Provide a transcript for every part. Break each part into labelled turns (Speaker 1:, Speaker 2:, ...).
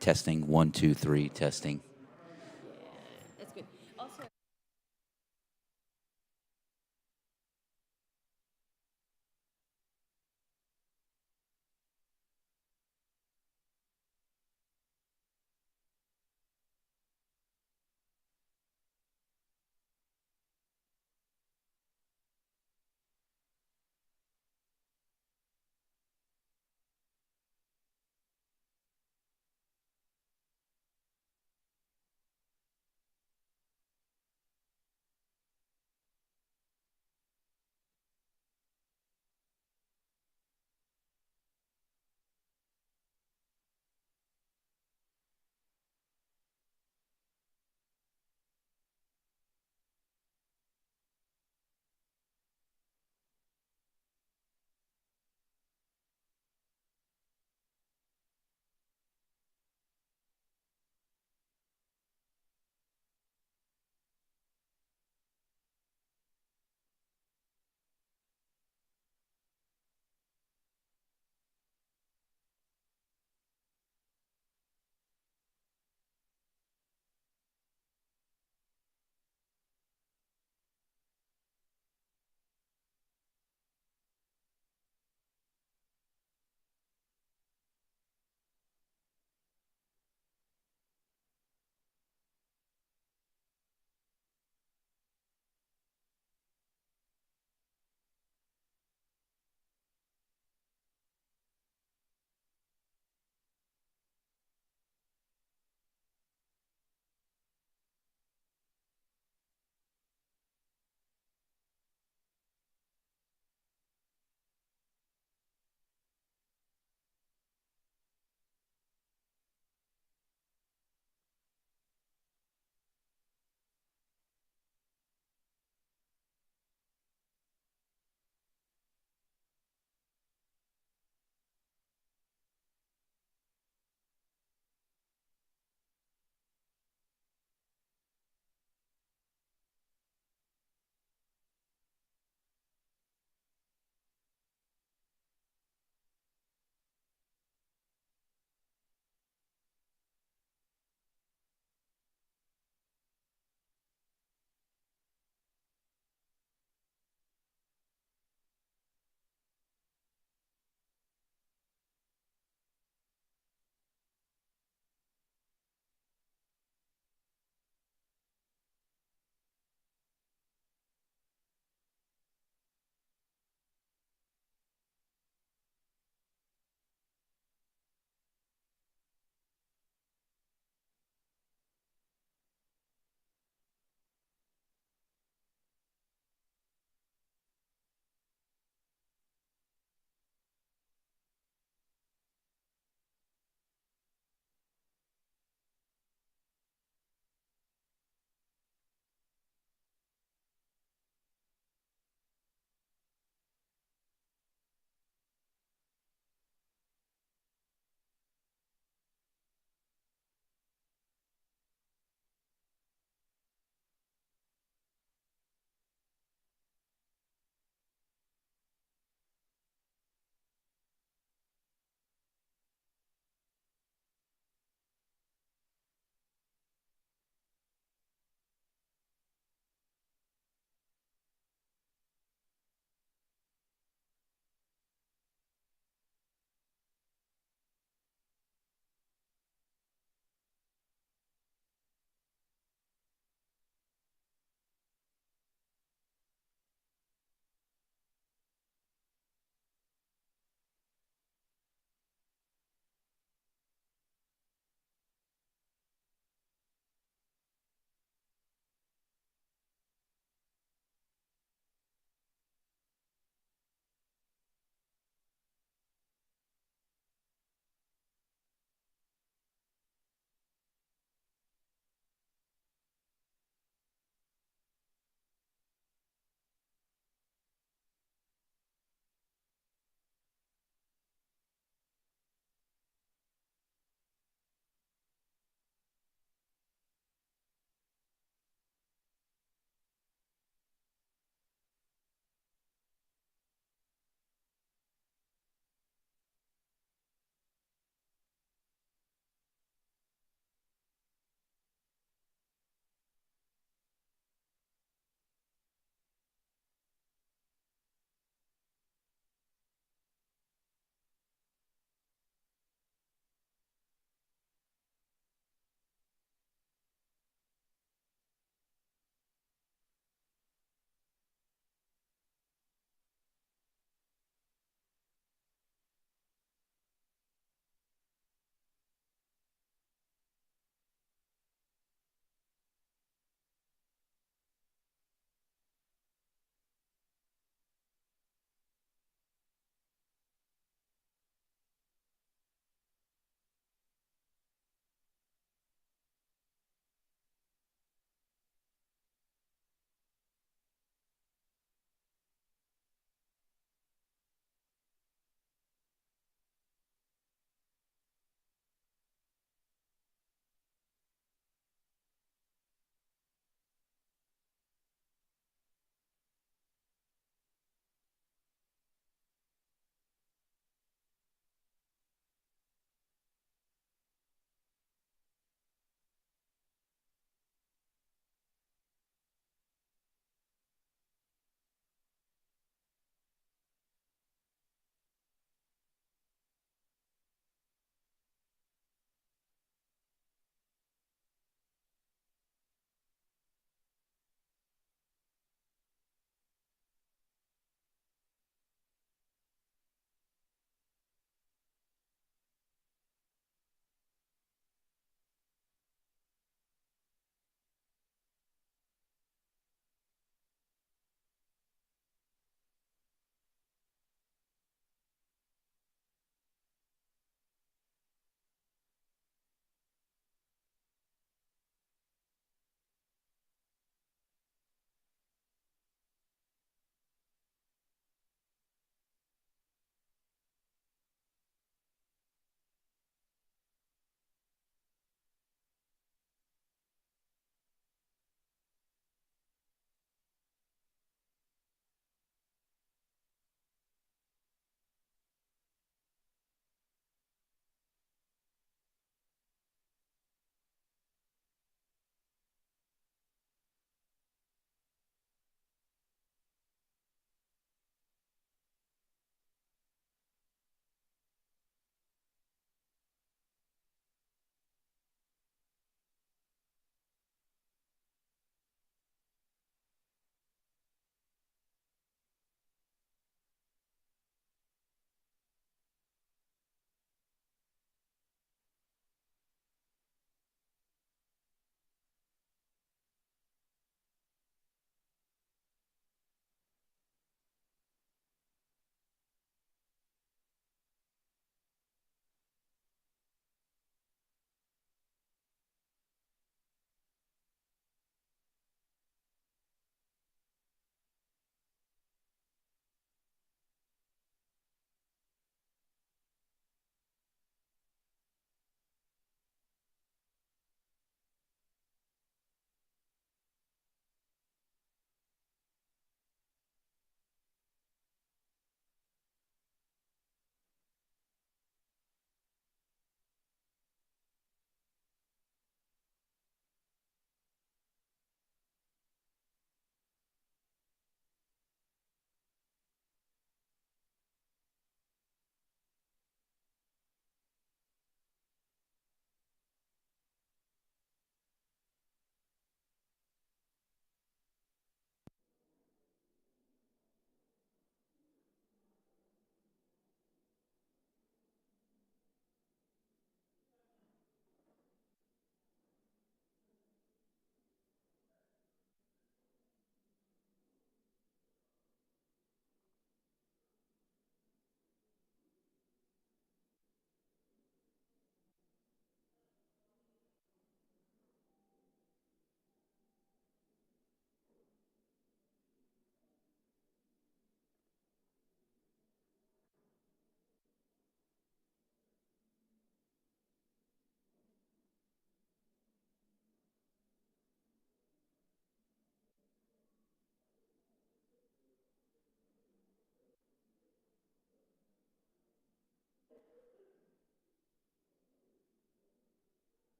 Speaker 1: Testing, 1, 2, 3, testing.
Speaker 2: That's good. Also,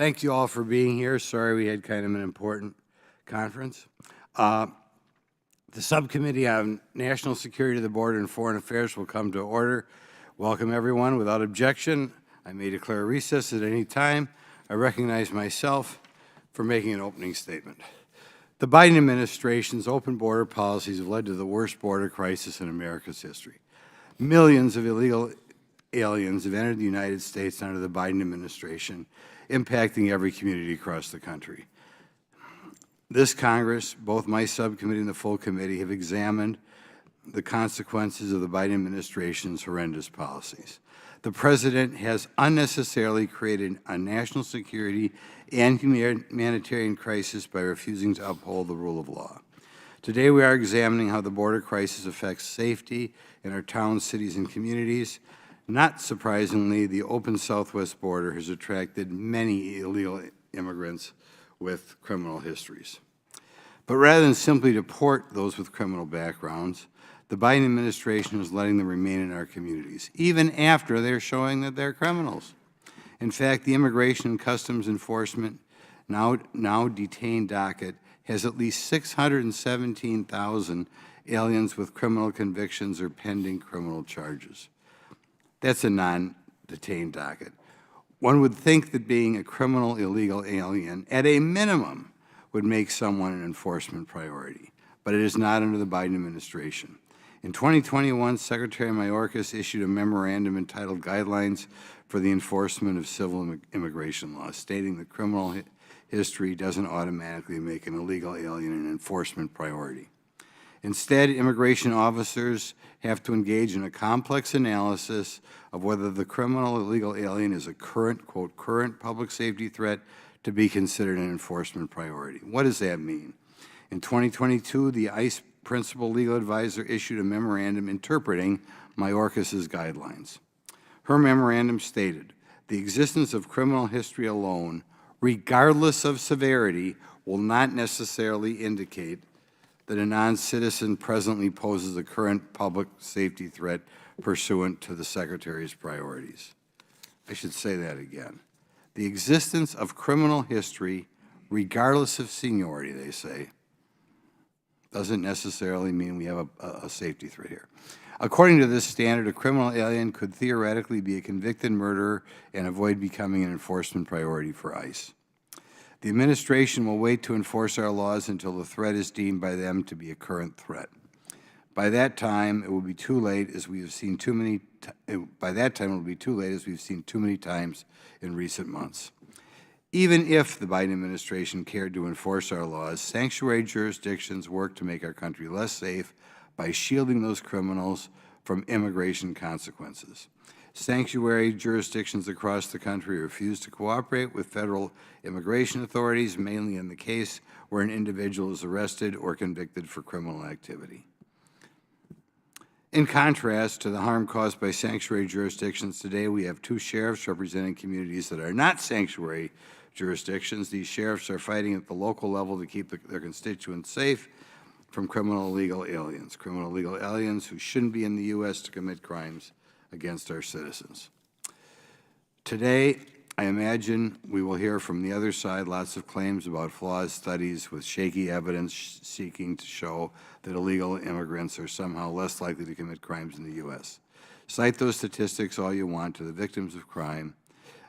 Speaker 3: Thank you all for being here. Sorry we had kind of an important conference. The Subcommittee on National Security of the Border and Foreign Affairs will come to order. Welcome, everyone. Without objection, I may declare recess at any time. I recognize myself for making an opening statement. The Biden administration's open border policies have led to the worst border crisis in America's history. Millions of illegal aliens have entered the United States under the Biden administration, impacting every community across the country. This Congress, both my subcommittee and the full committee, have examined the consequences of the Biden administration's horrendous policies. The President has unnecessarily created a national security and humanitarian crisis by refusing to uphold the rule of law. Today we are examining how the border crisis affects safety in our towns, cities, and communities. Not surprisingly, the open southwest border has attracted many illegal immigrants with criminal histories. But rather than simply deport those with criminal backgrounds, the Biden administration is letting them remain in our communities, even after they're showing that they're criminals. In fact, the Immigration and Customs Enforcement now detained docket has at least 617,000 aliens with criminal convictions or pending criminal charges. That's a non-detained docket. One would think that being a criminal illegal alien, at a minimum, would make someone an enforcement priority, but it is not under the Biden administration. In 2021, Secretary Mayorkas issued a memorandum entitled Guidelines for the Enforcement of Civil Immigration Laws, stating that criminal history doesn't automatically make an illegal alien an enforcement priority. Instead, immigration officers have to engage in a complex analysis of whether the criminal illegal alien is a current, quote, current public safety threat to be considered an enforcement priority. What does that mean? In 2022, the ICE principal legal advisor issued a memorandum interpreting Mayorkas's guidelines. Her memorandum stated, the existence of criminal history alone, regardless of severity, will not necessarily indicate that a non-citizen presently poses a current public safety threat pursuant to the Secretary's priorities. I should say that again. The existence of criminal history, regardless of seniority, they say, doesn't necessarily mean we have a safety threat here. According to this standard, a criminal alien could theoretically be a convicted murderer and avoid becoming an enforcement priority for ICE. The administration will wait to enforce our laws until the threat is deemed by them to be a current threat. By that time, it will be too late, as we have seen too many. By that time, it will be too late, as we've seen too many times in recent months. Even if the Biden administration cared to enforce our laws, sanctuary jurisdictions work to make our country less safe by shielding those criminals from immigration consequences. Sanctuary jurisdictions across the country refuse to cooperate with federal immigration authorities, mainly in the case where an individual is arrested or convicted for criminal activity. In contrast to the harm caused by sanctuary jurisdictions today, we have two sheriffs representing communities that are not sanctuary jurisdictions. These sheriffs are fighting at the local level to keep their constituents safe from criminal illegal aliens who shouldn't be in the U.S. to commit crimes against our citizens. Today, I imagine we will hear from the other side lots of claims about flawed studies with shaky evidence seeking to show that illegal immigrants are somehow less likely to commit crimes in the U.S. Cite those statistics all you want to the victims of crime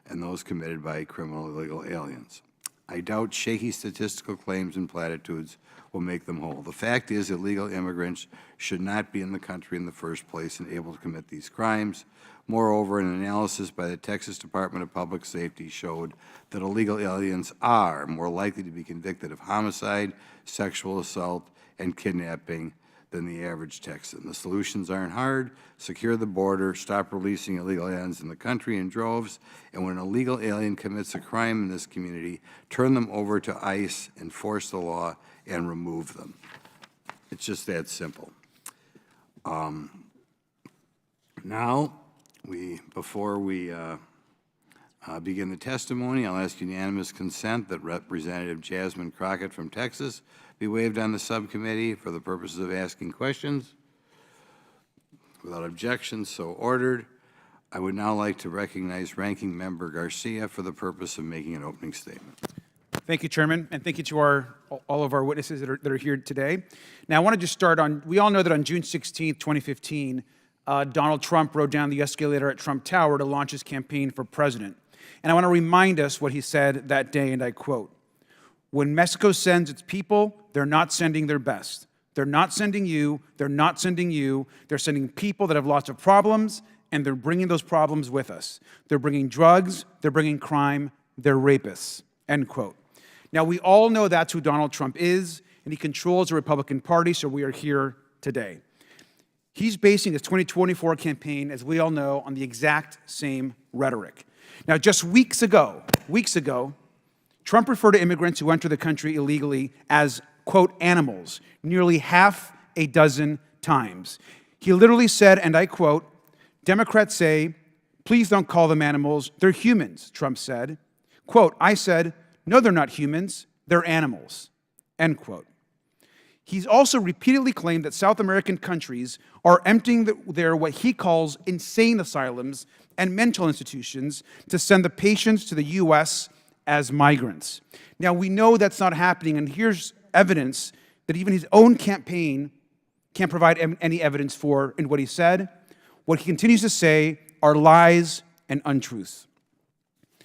Speaker 3: and those committed by criminal illegal aliens. I doubt shaky statistical claims and platitudes will make them whole. The fact is, illegal immigrants should not be in the country in the first place and able to commit these crimes. Moreover, an analysis by the Texas Department of Public Safety showed that illegal aliens are more likely to be convicted of homicide, sexual assault, and kidnapping than the average Texan. The solutions aren't hard. Secure the border, stop releasing illegal aliens in the country in droves, and when an illegal alien commits a crime in this community, turn them over to ICE, enforce the law, and remove them. It's just that simple. Now, before we begin the testimony, I'll ask unanimous consent that Representative Jasmine Crockett from Texas be waived on the subcommittee for the purposes of asking questions. Without objection, so ordered. I would now like to recognize Ranking Member Garcia for the purpose of making an opening statement.
Speaker 4: Thank you, Chairman, and thank you to all of our witnesses that are here today. Now, I want to just start on, we all know that on June 16th, 2015, Donald Trump rode down the escalator at Trump Tower to launch his campaign for president. And I want to remind us what he said that day, and I quote, "When Mexico sends its people, they're not sending their best. They're not sending you, they're not sending you, they're sending people that have lots of problems, and they're bringing those problems with us. They're bringing drugs, they're bringing crime, they're rapists," end quote. Now, we all know that's who Donald Trump is, and he controls the Republican Party, so we are here today. He's basing his 2024 campaign, as we all know, on the exact same rhetoric. Now, just weeks ago, Trump referred to immigrants who enter the country illegally as, quote, animals, nearly half a dozen times. He literally said, and I quote, "Democrats say, please don't call them animals, they're humans," Trump said. Quote, "I said, no, they're not humans, they're animals," end quote. He's also repeatedly claimed that South American countries are emptying their what he calls insane asylums and mental institutions to send the patients to the U.S. as migrants. Now, we know that's not happening, and here's evidence that even his own campaign can't provide any evidence for in what he said. What he continues to say are lies and untruths.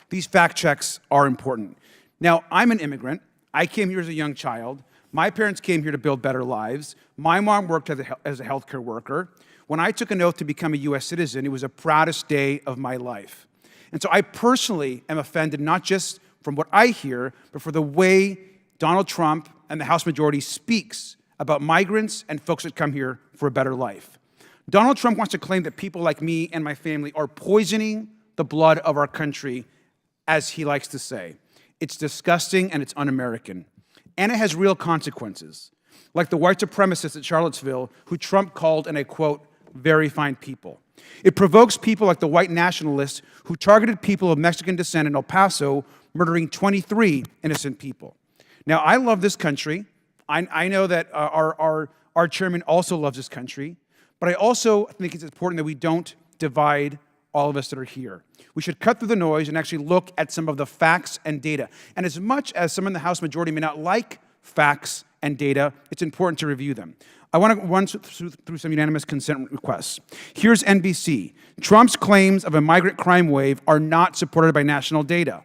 Speaker 4: These fact checks are important. Now, I'm an immigrant. I came here as a young child. My parents came here to build better lives. My mom worked as a healthcare worker. When I took an oath to become a U.S. citizen, it was the proudest day of my life. And so I personally am offended, not just from what I hear, but for the way Donald Trump and the House majority speaks about migrants and folks that come here for a better life. Donald Trump wants to claim that people like me and my family are poisoning the blood of our country, as he likes to say. It's disgusting and it's un-American. And it has real consequences, like the white supremacists at Charlottesville, who Trump called, and I quote, "very fine people." It provokes people like the white nationalists who targeted people of Mexican descent in El Paso, murdering 23 innocent people. Now, I love this country. I know that our chairman also loves this country, but I also think it's important that we don't divide all of us that are here. We should cut through the noise and actually look at some of the facts and data. And as much as some in the House majority may not like facts and data, it's important to review them. I want to run through some unanimous consent requests. Here's NBC. Trump's claims of a migrant crime wave are not supported by national data.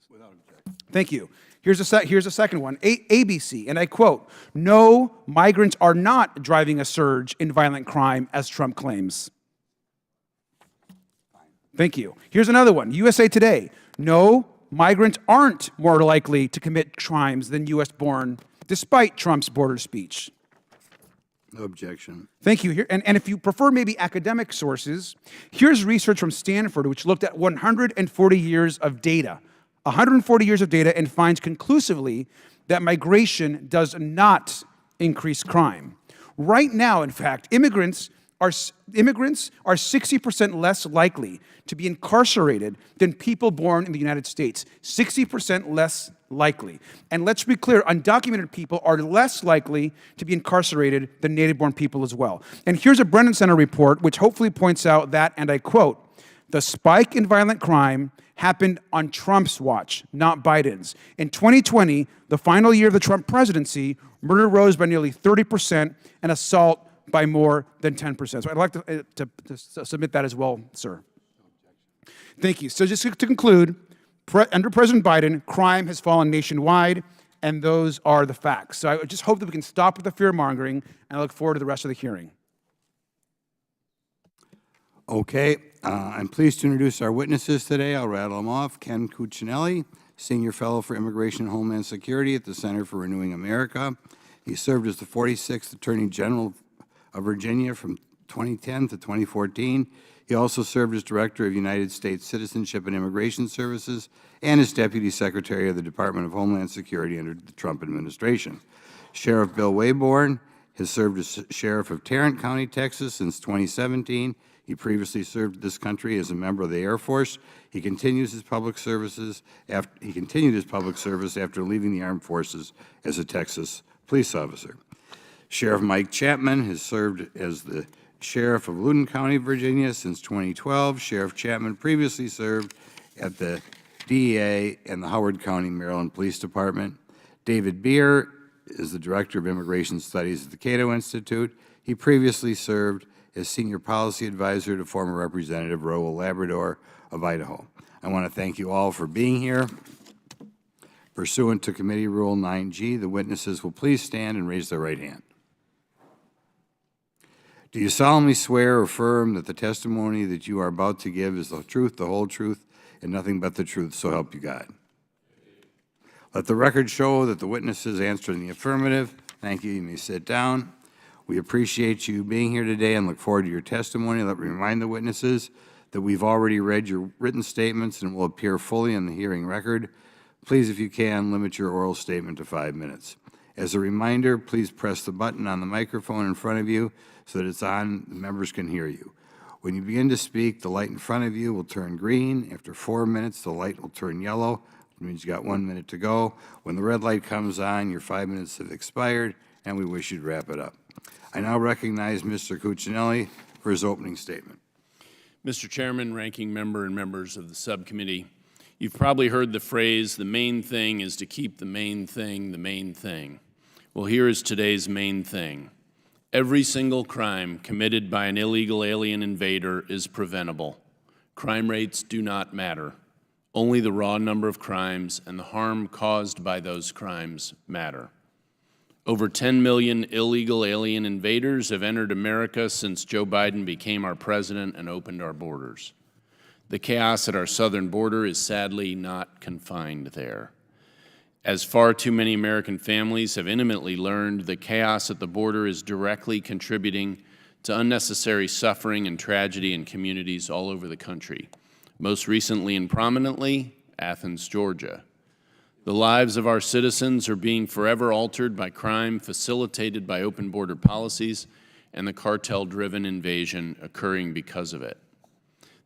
Speaker 3: Without objection.
Speaker 4: Thank you. Here's a second one. ABC, and I quote, "No, migrants are not driving a surge in violent crime, as Trump claims." Thank you. Here's another one. USA Today. "No, migrants aren't more likely to commit crimes than U.S.-born, despite Trump's border speech."
Speaker 3: No objection.
Speaker 4: Thank you. And if you prefer maybe academic sources, here's research from Stanford, which looked at 140 years of data. 140 years of data, and finds conclusively that migration does not increase crime. Right now, in fact, immigrants are 60% less likely to be incarcerated than people born in the United States. 60% less likely. And let's be clear, undocumented people are less likely to be incarcerated than native-born people as well. And here's a Brennan Center report which hopefully points out that, and I quote, "The spike in violent crime happened on Trump's watch, not Biden's. In 2020, the final year of the Trump presidency, murder rose by nearly 30% and assault by more than 10%. So I'd like to submit that as well, sir. Thank you. So just to conclude, under President Biden, crime has fallen nationwide, and those are the facts. So I just hope that we can stop with the fear-mongering, and I look forward to the rest of the hearing.
Speaker 3: Okay, I'm pleased to introduce our witnesses today. I'll rattle them off. Ken Cuccinelli, Senior Fellow for Immigration and Homeland Security at the Center for Renewing America. He served as the 46th Attorney General of Virginia from 2010 to 2014. He also served as Director of United States Citizenship and Immigration Services and as Deputy Secretary of the Department of Homeland Security under the Trump administration. Sheriff Bill Waybourn has served as Sheriff of Tarrant County, Texas since 2017. He previously served this country as a member of the Air Force. He continued his public service after leaving the Armed Forces as a Texas police officer. Sheriff Mike Chapman has served as the Sheriff of Loudoun County, Virginia since 2012. Sheriff Chapman previously served at the DEA and the Howard County, Maryland Police Department. David Bier is the Director of Immigration Studies at the Cato Institute. He previously served as Senior Policy Advisor to former Representative Raul Labrador of Idaho. I want to thank you all for being here. Pursuant to Committee Rule 9G, the witnesses will please stand and raise their right hand. Do you solemnly swear or affirm that the testimony that you are about to give is the truth, the whole truth, and nothing but the truth, so help you God? Let the record show that the witnesses answered in the affirmative. Thank you. You may sit down. We appreciate you being here today and look forward to your testimony. Let me remind the witnesses that we've already read your written statements and will appear fully in the hearing record. Please, if you can, limit your oral statement to 5 minutes. As a reminder, please press the button on the microphone in front of you so that it's on, the members can hear you. When you begin to speak, the light in front of you will turn green. After 4 minutes, the light will turn yellow, which means you got 1 minute to go. When the red light comes on, your 5 minutes have expired, and we wish you'd wrap it up. I now recognize Mr. Cuccinelli for his opening statement.
Speaker 5: Mr. Chairman, Ranking Member, and members of the subcommittee, you've probably heard the phrase, the main thing is to keep the main thing the main thing. Well, here is today's main thing. Every single crime committed by an illegal alien invader is preventable. Crime rates do not matter. Only the raw number of crimes and the harm caused by those crimes matter. Over 10 million illegal alien invaders have entered America since Joe Biden became our president and opened our borders. The chaos at our southern border is sadly not confined there. As far too many American families have intimately learned, the chaos at the border is directly contributing to unnecessary suffering and tragedy in communities all over the country, most recently and prominently, Athens, Georgia. The lives of our citizens are being forever altered by crime facilitated by open border policies and the cartel-driven invasion occurring because of it.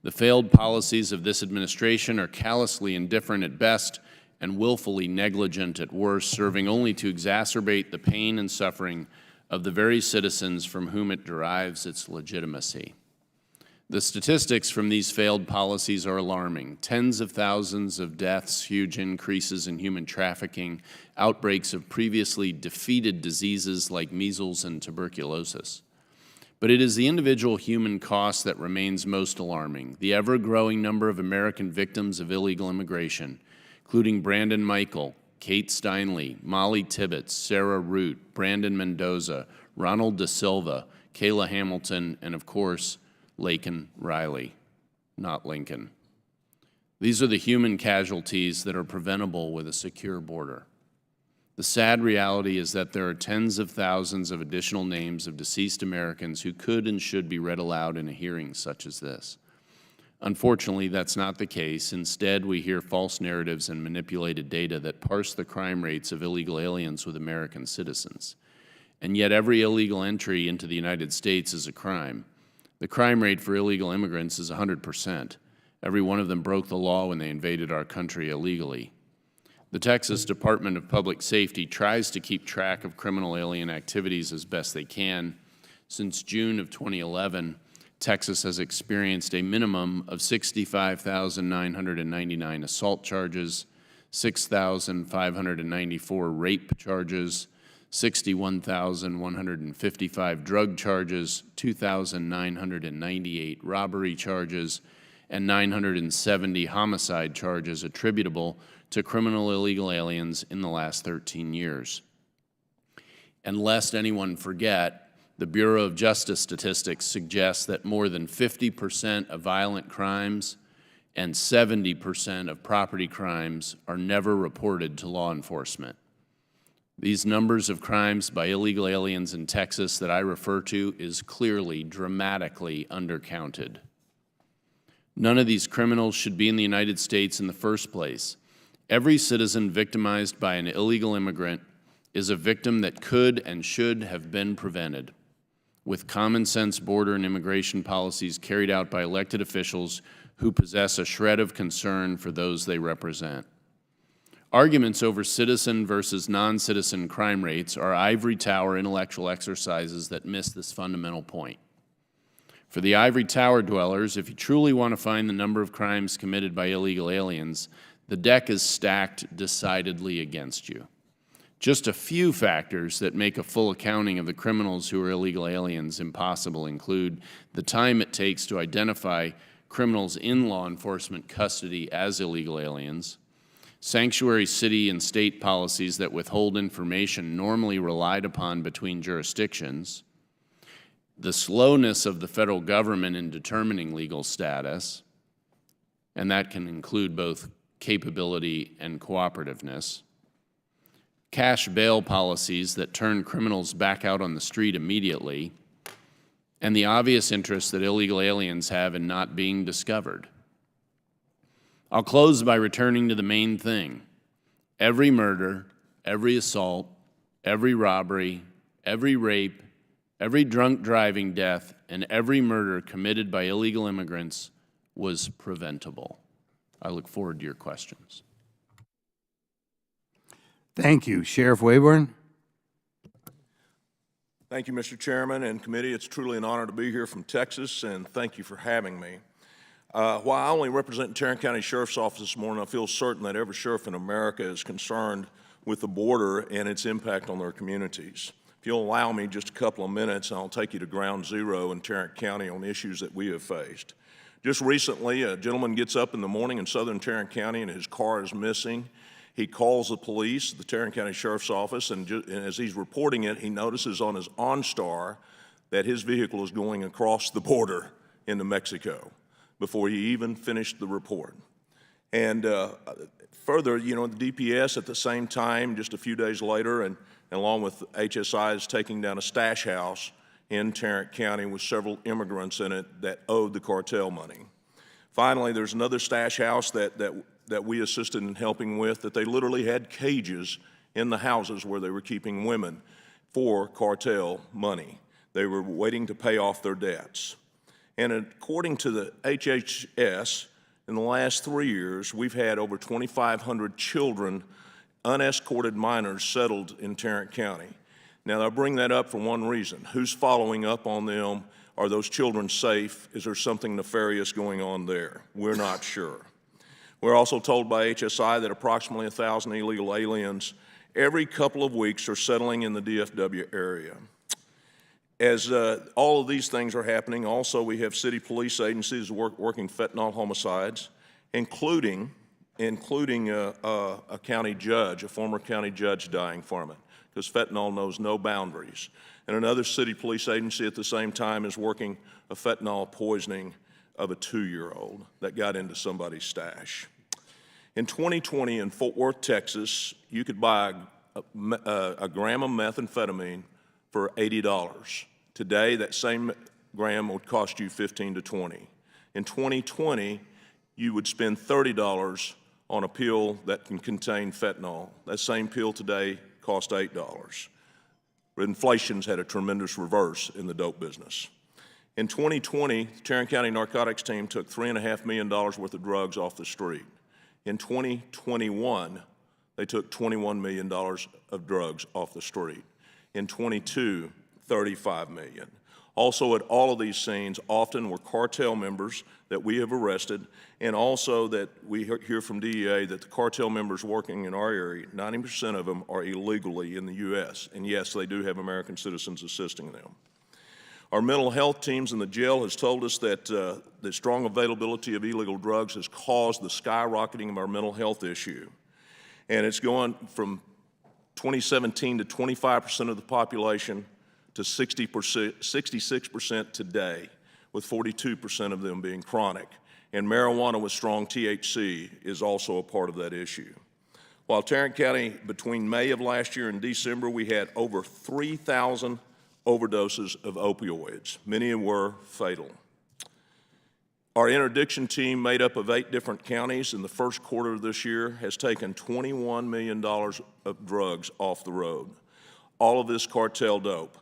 Speaker 5: The failed policies of this administration are callously indifferent at best and willfully negligent at worst, serving only to exacerbate the pain and suffering of the very citizens from whom it derives its legitimacy. The statistics from these failed policies are alarming. Tens of thousands of deaths, huge increases in human trafficking, outbreaks of previously defeated diseases like measles and tuberculosis. But it is the individual human cost that remains most alarming. The ever-growing number of American victims of illegal immigration, including Brandon Michael, Kate Steinle, Molly Tibbetts, Sarah Root, Brandon Mendoza, Ronald Da Silva, Kayla Hamilton, and of course, Laken Riley, not Lincoln. These are the human casualties that are preventable with a secure border. The sad reality is that there are tens of thousands of additional names of deceased Americans who could and should be read aloud in a hearing such as this. Unfortunately, that's not the case. Instead, we hear false narratives and manipulated data that parse the crime rates of illegal aliens with American citizens. And yet every illegal entry into the United States is a crime. The crime rate for illegal immigrants is 100%. Every one of them broke the law when they invaded our country illegally. The Texas Department of Public Safety tries to keep track of criminal alien activities as best they can. Since June of 2011, Texas has experienced a minimum of 65,999 assault charges, 6,594 rape charges, 61,155 drug charges, 2,998 robbery charges, and 970 homicide charges attributable to criminal illegal aliens in the last 13 years. And lest anyone forget, the Bureau of Justice Statistics suggests that more than 50% of violent crimes and 70% of property crimes are never reported to law enforcement. These numbers of crimes by illegal aliens in Texas that I refer to is clearly dramatically undercounted. None of these criminals should be in the United States in the first place. Every citizen victimized by an illegal immigrant is a victim that could and should have been prevented with common sense border and immigration policies carried out by elected officials who possess a shred of concern for those they represent. Arguments over citizen versus non-citizen crime rates are ivory tower intellectual exercises that miss this fundamental point. For the ivory tower dwellers, if you truly want to find the number of crimes committed by illegal aliens, the deck is stacked decidedly against you. Just a few factors that make a full accounting of the criminals who are illegal aliens impossible include the time it takes to identify criminals in law enforcement custody as illegal aliens, sanctuary city and state policies that withhold information normally relied upon between jurisdictions, the slowness of the federal government in determining legal status, and that can include both capability and cooperativeness, cash bail policies that turn criminals back out on the street immediately, and the obvious interest that illegal aliens have in not being discovered. I'll close by returning to the main thing. Every murder, every assault, every robbery, every rape, every drunk driving death, and every murder committed by illegal immigrants was preventable. I look forward to your questions.
Speaker 3: Thank you. Sheriff Waybourn?
Speaker 6: Thank you, Mr. Chairman and committee. It's truly an honor to be here from Texas, and thank you for having me. While I only represent Tarrant County Sheriff's Office this morning, I feel certain that every sheriff in America is concerned with the border and its impact on their communities. If you'll allow me just a couple of minutes, I'll take you to ground zero in Tarrant County on issues that we have faced. Just recently, a gentleman gets up in the morning in southern Tarrant County and his car is missing. He calls the police, the Tarrant County Sheriff's Office, and as he's reporting it, he notices on his OnStar that his vehicle is going across the border into Mexico before he even finished the report. And further, the DPS at the same time, just a few days later, and along with HSI, is taking down a stash house in Tarrant County with several immigrants in it that owed the cartel money. Finally, there's another stash house that we assisted in helping with, that they literally had cages in the houses where they were keeping women for cartel money. They were waiting to pay off their debts. And according to the HHS, in the last 3 years, we've had over 2,500 children, unescorted minors, settled in Tarrant County. Now, I bring that up for one reason. Who's following up on them? Are those children safe? Is there something nefarious going on there? We're not sure. We're also told by HSI that approximately 1,000 illegal aliens every couple of weeks are settling in the DFW area. As all of these things are happening, also we have city police agencies working fentanyl homicides, including a county judge, a former county judge dying from it, because fentanyl knows no boundaries. And another city police agency at the same time is working a fentanyl poisoning of a 2-year-old that got into somebody's stash. In 2020 in Fort Worth, Texas, you could buy a gram of methamphetamine for $80. Today, that same gram would cost you $15 to $20. In 2020, you would spend $30 on a pill that can contain fentanyl. That same pill today costs $8. But inflation's had a tremendous reverse in the dope business. In 2020, the Tarrant County Narcotics Team took $3.5 million worth of drugs off the street. In 2021, they took $21 million of drugs off the street. In 22, $35 million. Also at all of these scenes often were cartel members that we have arrested, and also that we hear from DEA that the cartel members working in our area, 90% of them are illegally in the U.S., and yes, they do have American citizens assisting them. Our mental health teams in the jail has told us that the strong availability of illegal drugs has caused the skyrocketing of our mental health issue. And it's going from 2017 to 25% of the population to 66% today, with 42% of them being chronic. And marijuana with strong THC is also a part of that issue. While Tarrant County, between May of last year and December, we had over 3,000 overdoses of opioids. Many were fatal. Our interdiction team, made up of 8 different counties in the first quarter of this year, has taken $21 million of drugs off the road. All of this cartel dope.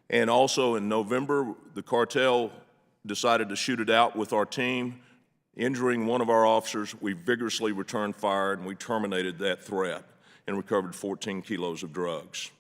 Speaker 6: And also in November, the cartel decided to shoot it out with our team, injuring one of our officers. We vigorously returned fire and we terminated that threat and recovered 14 kilos of drugs.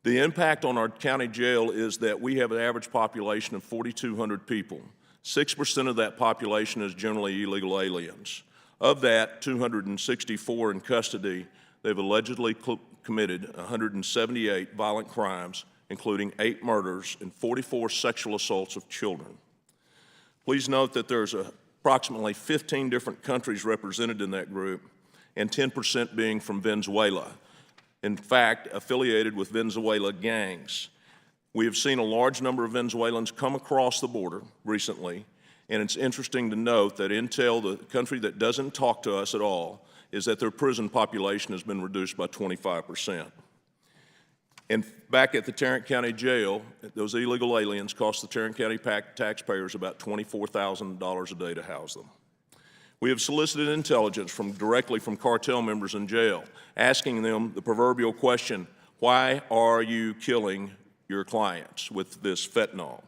Speaker 6: The impact on our county jail is that we have an average population of 4,200 people. 6% of that population is generally illegal aliens. Of that, 264 in custody. They've allegedly committed 178 violent crimes, including 8 murders and 44 sexual assaults of children. Please note that there's approximately 15 different countries represented in that group, and 10% being from Venezuela. In fact, affiliated with Venezuela gangs. We have seen a large number of Venezuelans come across the border recently, and it's interesting to note that Intel, the country that doesn't talk to us at all, is that their prison population has been reduced by 25%. And back at the Tarrant County Jail, those illegal aliens cost the Tarrant County taxpayers about $24,000 a day to house them. We have solicited intelligence directly from cartel members in jail, asking them the proverbial question, why are you killing your clients with this fentanyl?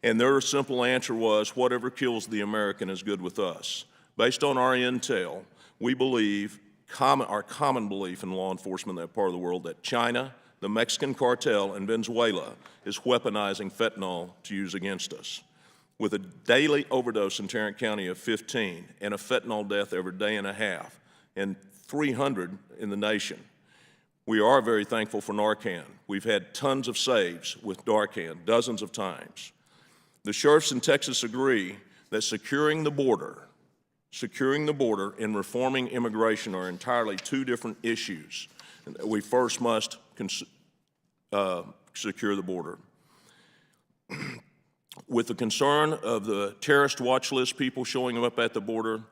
Speaker 6: And their simple answer was, whatever kills the American is good with us. Based on our intel, we believe, our common belief in law enforcement in that part of the world, that China, the Mexican cartel, and Venezuela is weaponizing fentanyl to use against us. With a daily overdose in Tarrant County of 15 and a fentanyl death every day and a half, and 300 in the nation, we are very thankful for Narcan. We've had tons of saves with Narcan, dozens of times. The sheriffs in Texas agree that securing the border and reforming immigration are entirely two different issues. We first must secure the border. With the concern of the terrorist watch list people showing up at the border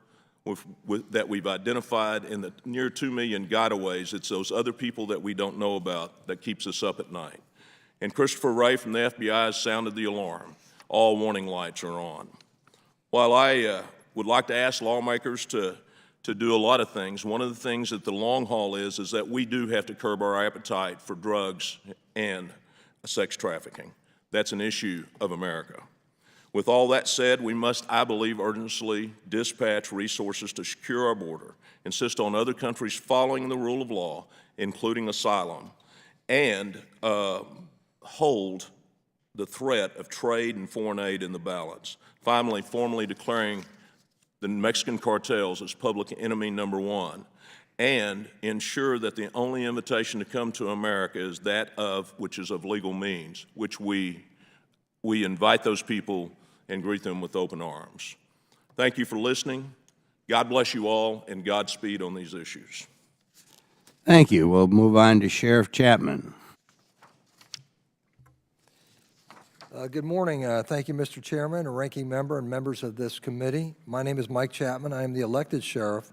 Speaker 6: that we've identified in the near 2 million gotaways, it's those other people that we don't know about that keeps us up at night. And Christopher Wray from the FBI has sounded the alarm. All warning lights are on. While I would like to ask lawmakers to do a lot of things, one of the things that the long haul is that we do have to curb our appetite for drugs and sex trafficking. That's an issue of America. With all that said, we must, I believe, urgently dispatch resources to secure our border, insist on other countries following the rule of law, including asylum, and hold the threat of trade and foreign aid in the balance. Finally, formally declaring the Mexican cartels as public enemy number 1, and ensure that the only invitation to come to America is that which is of legal means, which we invite those people and greet them with open arms. Thank you for listening. God bless you all, and Godspeed on these issues.
Speaker 3: Thank you. We'll move on to Sheriff Chapman.
Speaker 7: Good morning. Thank you, Mr. Chairman, a ranking member, and members of this committee. My name is Mike Chapman. I am the elected sheriff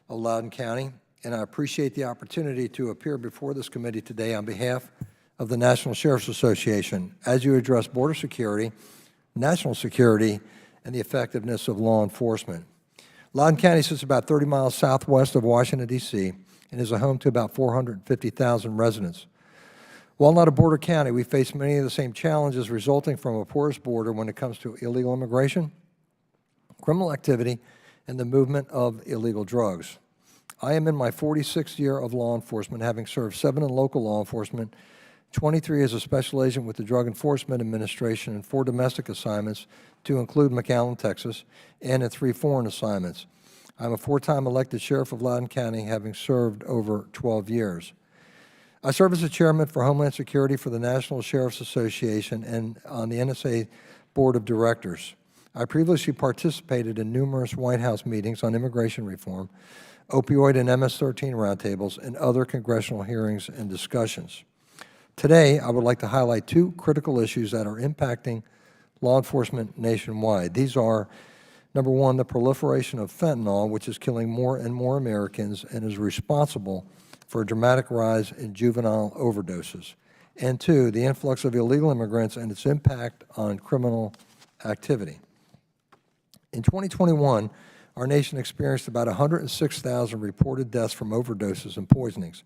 Speaker 7: of Loudoun County, and I appreciate the opportunity to appear before this committee today on behalf of the National Sheriff's Association as you address border security, national security, and the effectiveness of law enforcement. Loudoun County sits about 30 miles southwest of Washington, D.C., and is a home to about 450,000 residents. While not a border county, we face many of the same challenges resulting from a porous border when it comes to illegal immigration, criminal activity, and the movement of illegal drugs. I am in my 46th year of law enforcement, having served 7 in local law enforcement, 23 as a special agent with the Drug Enforcement Administration, and 4 domestic assignments, to include McAllen, Texas, and in 3 foreign assignments. I'm a 4-time elected sheriff of Loudoun County, having served over 12 years. I serve as the chairman for Homeland Security for the National Sheriff's Association and on the NSA Board of Directors. I previously participated in numerous White House meetings on immigration reform, opioid and MS-13 roundtables, and other congressional hearings and discussions. Today, I would like to highlight 2 critical issues that are impacting law enforcement nationwide. These are, number 1, the proliferation of fentanyl, which is killing more and more Americans and is responsible for a dramatic rise in juvenile overdoses. And 2, the influx of illegal immigrants and its impact on criminal activity. In 2021, our nation experienced about 106,000 reported deaths from overdoses and poisonings.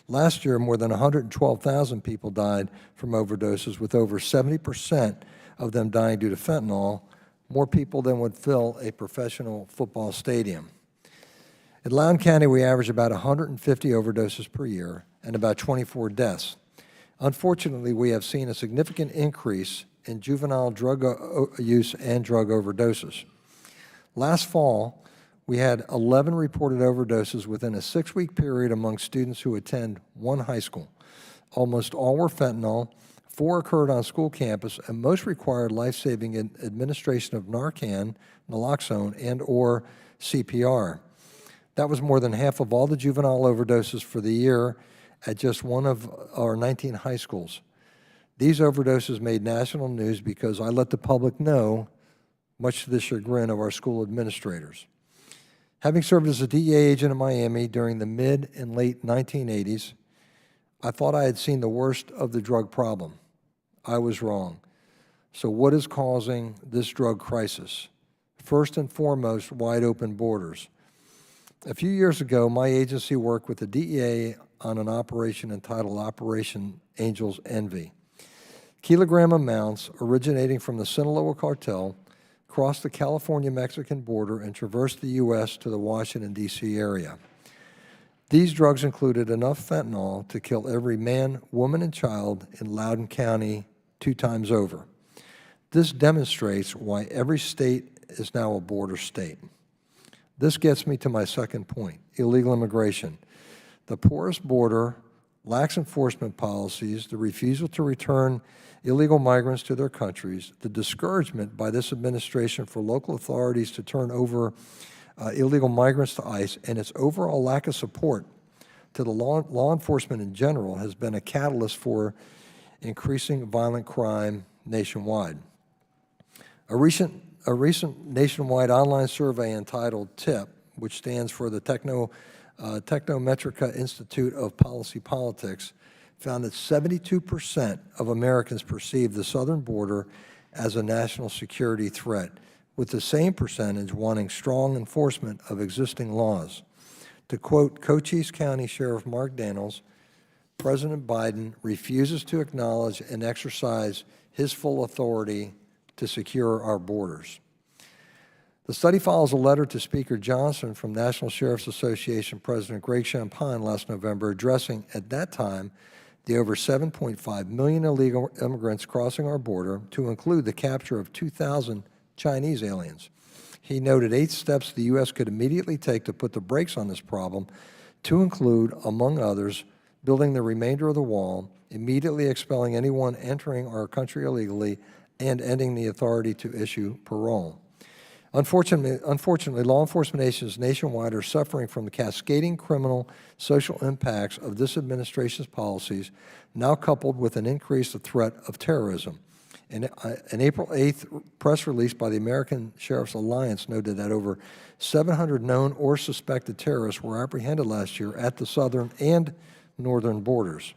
Speaker 7: Last year, more than 112,000 people died from overdoses, with over 70% of them dying due to fentanyl, more people than would fill a professional football stadium. In Loudoun County, we average about 150 overdoses per year and about 24 deaths. Unfortunately, we have seen a significant increase in juvenile drug use and drug overdoses. Last fall, we had 11 reported overdoses within a 6-week period among students who attend one high school. Almost all were fentanyl, 4 occurred on school campus, and most required life-saving administration of Narcan, naloxone, and/or CPR. That was more than half of all the juvenile overdoses for the year at just one of our 19 high schools. These overdoses made national news because I let the public know, much to the chagrin of our school administrators. Having served as a DEA agent in Miami during the mid and late 1980s, I thought I had seen the worst of the drug problem. I was wrong. So what is causing this drug crisis? First and foremost, wide open borders. A few years ago, my agency worked with the DEA on an operation entitled Operation Angel's Envy. Kilogram amounts originating from the Sinaloa cartel crossed the California-Mexican border and traversed the U.S. to the Washington, D.C. area. These drugs included enough fentanyl to kill every man, woman, and child in Loudoun County 2 times over. This demonstrates why every state is now a border state. This gets me to my second point, illegal immigration. The porous border, lax enforcement policies, the refusal to return illegal migrants to their countries, the discouragement by this administration for local authorities to turn over illegal migrants to ICE, and its overall lack of support to the law enforcement in general has been a catalyst for increasing violent crime nationwide. A recent nationwide online survey entitled TIP, which stands for the Technometrica Institute of Policy Politics, found that 72% of Americans perceive the southern border as a national security threat, with the same percentage wanting strong enforcement of existing laws. To quote Cochise County Sheriff Mark Daniels, President Biden refuses to acknowledge and exercise his full authority to secure our borders. The study follows a letter to Speaker Johnson from National Sheriff's Association President Greg Champagne last November, addressing, at that time, the over 7.5 million illegal immigrants crossing our border, to include the capture of 2,000 Chinese aliens. He noted 8 steps the U.S. could immediately take to put the brakes on this problem, to include, among others, building the remainder of the wall, immediately expelling anyone entering our country illegally, and ending the authority to issue parole. Unfortunately, law enforcement agencies nationwide are suffering from the cascading criminal social impacts of this administration's policies, now coupled with an increased threat of terrorism. An April 8th press release by the American Sheriff's Alliance noted that over 700 known or suspected terrorists were apprehended last year at the southern and northern borders.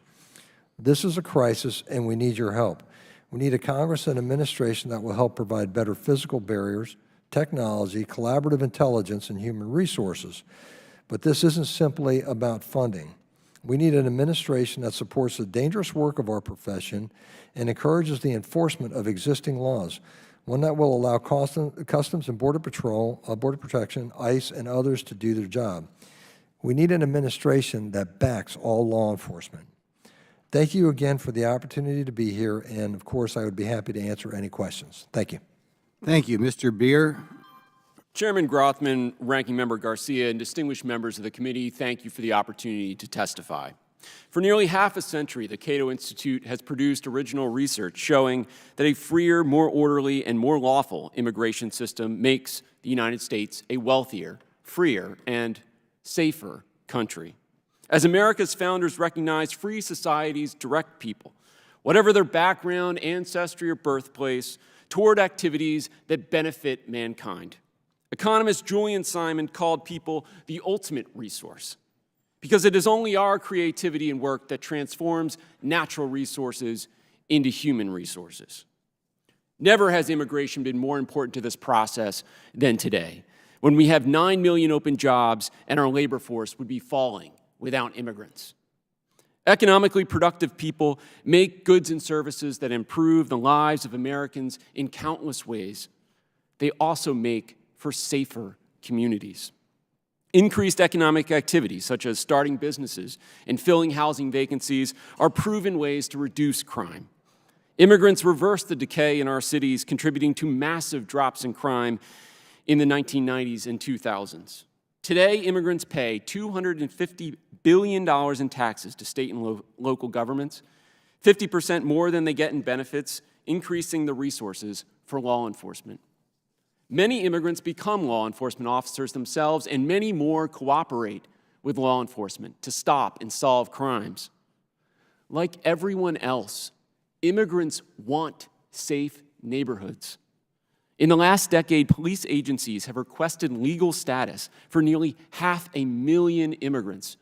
Speaker 7: This is a crisis, and we need your help. We need a Congress and administration that will help provide better physical barriers, technology, collaborative intelligence, and human resources. But this isn't simply about funding. We need an administration that supports the dangerous work of our profession and encourages the enforcement of existing laws, one that will allow Customs and Border Patrol, Border Protection, ICE, and others to do their job. We need an administration that backs all law enforcement. Thank you again for the opportunity to be here, and of course, I would be happy to answer any questions. Thank you.
Speaker 3: Thank you. Mr. Bier.
Speaker 8: Chairman Grothman, Ranking Member Garcia, and distinguished members of the committee, thank you for the opportunity to testify. For nearly half a century, the Cato Institute has produced original research showing that a freer, more orderly, and more lawful immigration system makes the United States a wealthier, freer, and safer country. As America's founders recognized, free societies direct people, whatever their background, ancestry, or birthplace, toward activities that benefit mankind. Economist Julian Simon called people the ultimate resource, because it is only our creativity and work that transforms natural resources into human resources. Never has immigration been more important to this process than today, when we have 9 million open jobs and our labor force would be falling without immigrants. Economically productive people make goods and services that improve the lives of Americans in countless ways. They also make for safer communities. Increased economic activity, such as starting businesses and filling housing vacancies, are proven ways to reduce crime. Immigrants reversed the decay in our cities, contributing to massive drops in crime in the 1990s and 2000s. Today, immigrants pay $250 billion in taxes to state and local governments, 50% more than they get in benefits, increasing the resources for law enforcement. Many immigrants become law enforcement officers themselves, and many more cooperate with law enforcement to stop and solve crimes. Like everyone else, immigrants want safe neighborhoods. In the last decade, police agencies have requested legal status for nearly 500,000 immigrants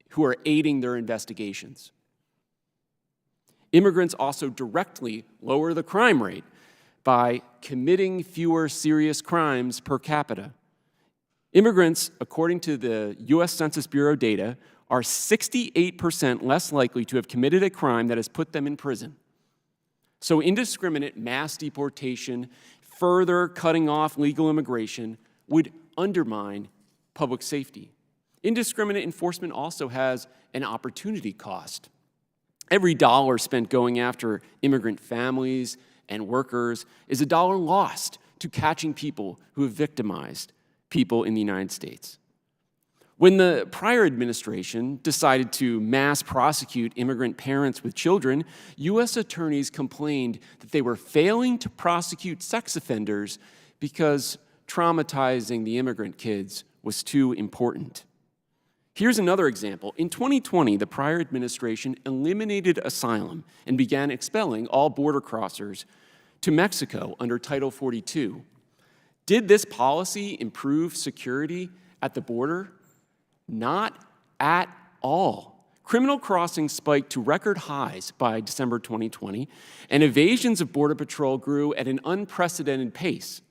Speaker 8: who are aiding their investigations. Immigrants also directly lower the crime rate by committing fewer serious crimes per capita. Immigrants, according to the U.S. Census Bureau data, are 68% less likely to have committed a crime that has put them in prison. So indiscriminate mass deportation, further cutting off legal immigration, would undermine public safety. Indiscriminate enforcement also has an opportunity cost. Every dollar spent going after immigrant families and workers is a dollar lost to catching people who have victimized people in the United States. When the prior administration decided to mass prosecute immigrant parents with children, U.S. attorneys complained that they were failing to prosecute sex offenders because traumatizing the immigrant kids was too important. Here's another example. In 2020, the prior administration eliminated asylum and began expelling all border crossers to Mexico under Title 42. Did this policy improve security at the border? Not at all. Criminal crossings spiked to record highs by December 2020, and evasions of Border Patrol grew at an unprecedented pace.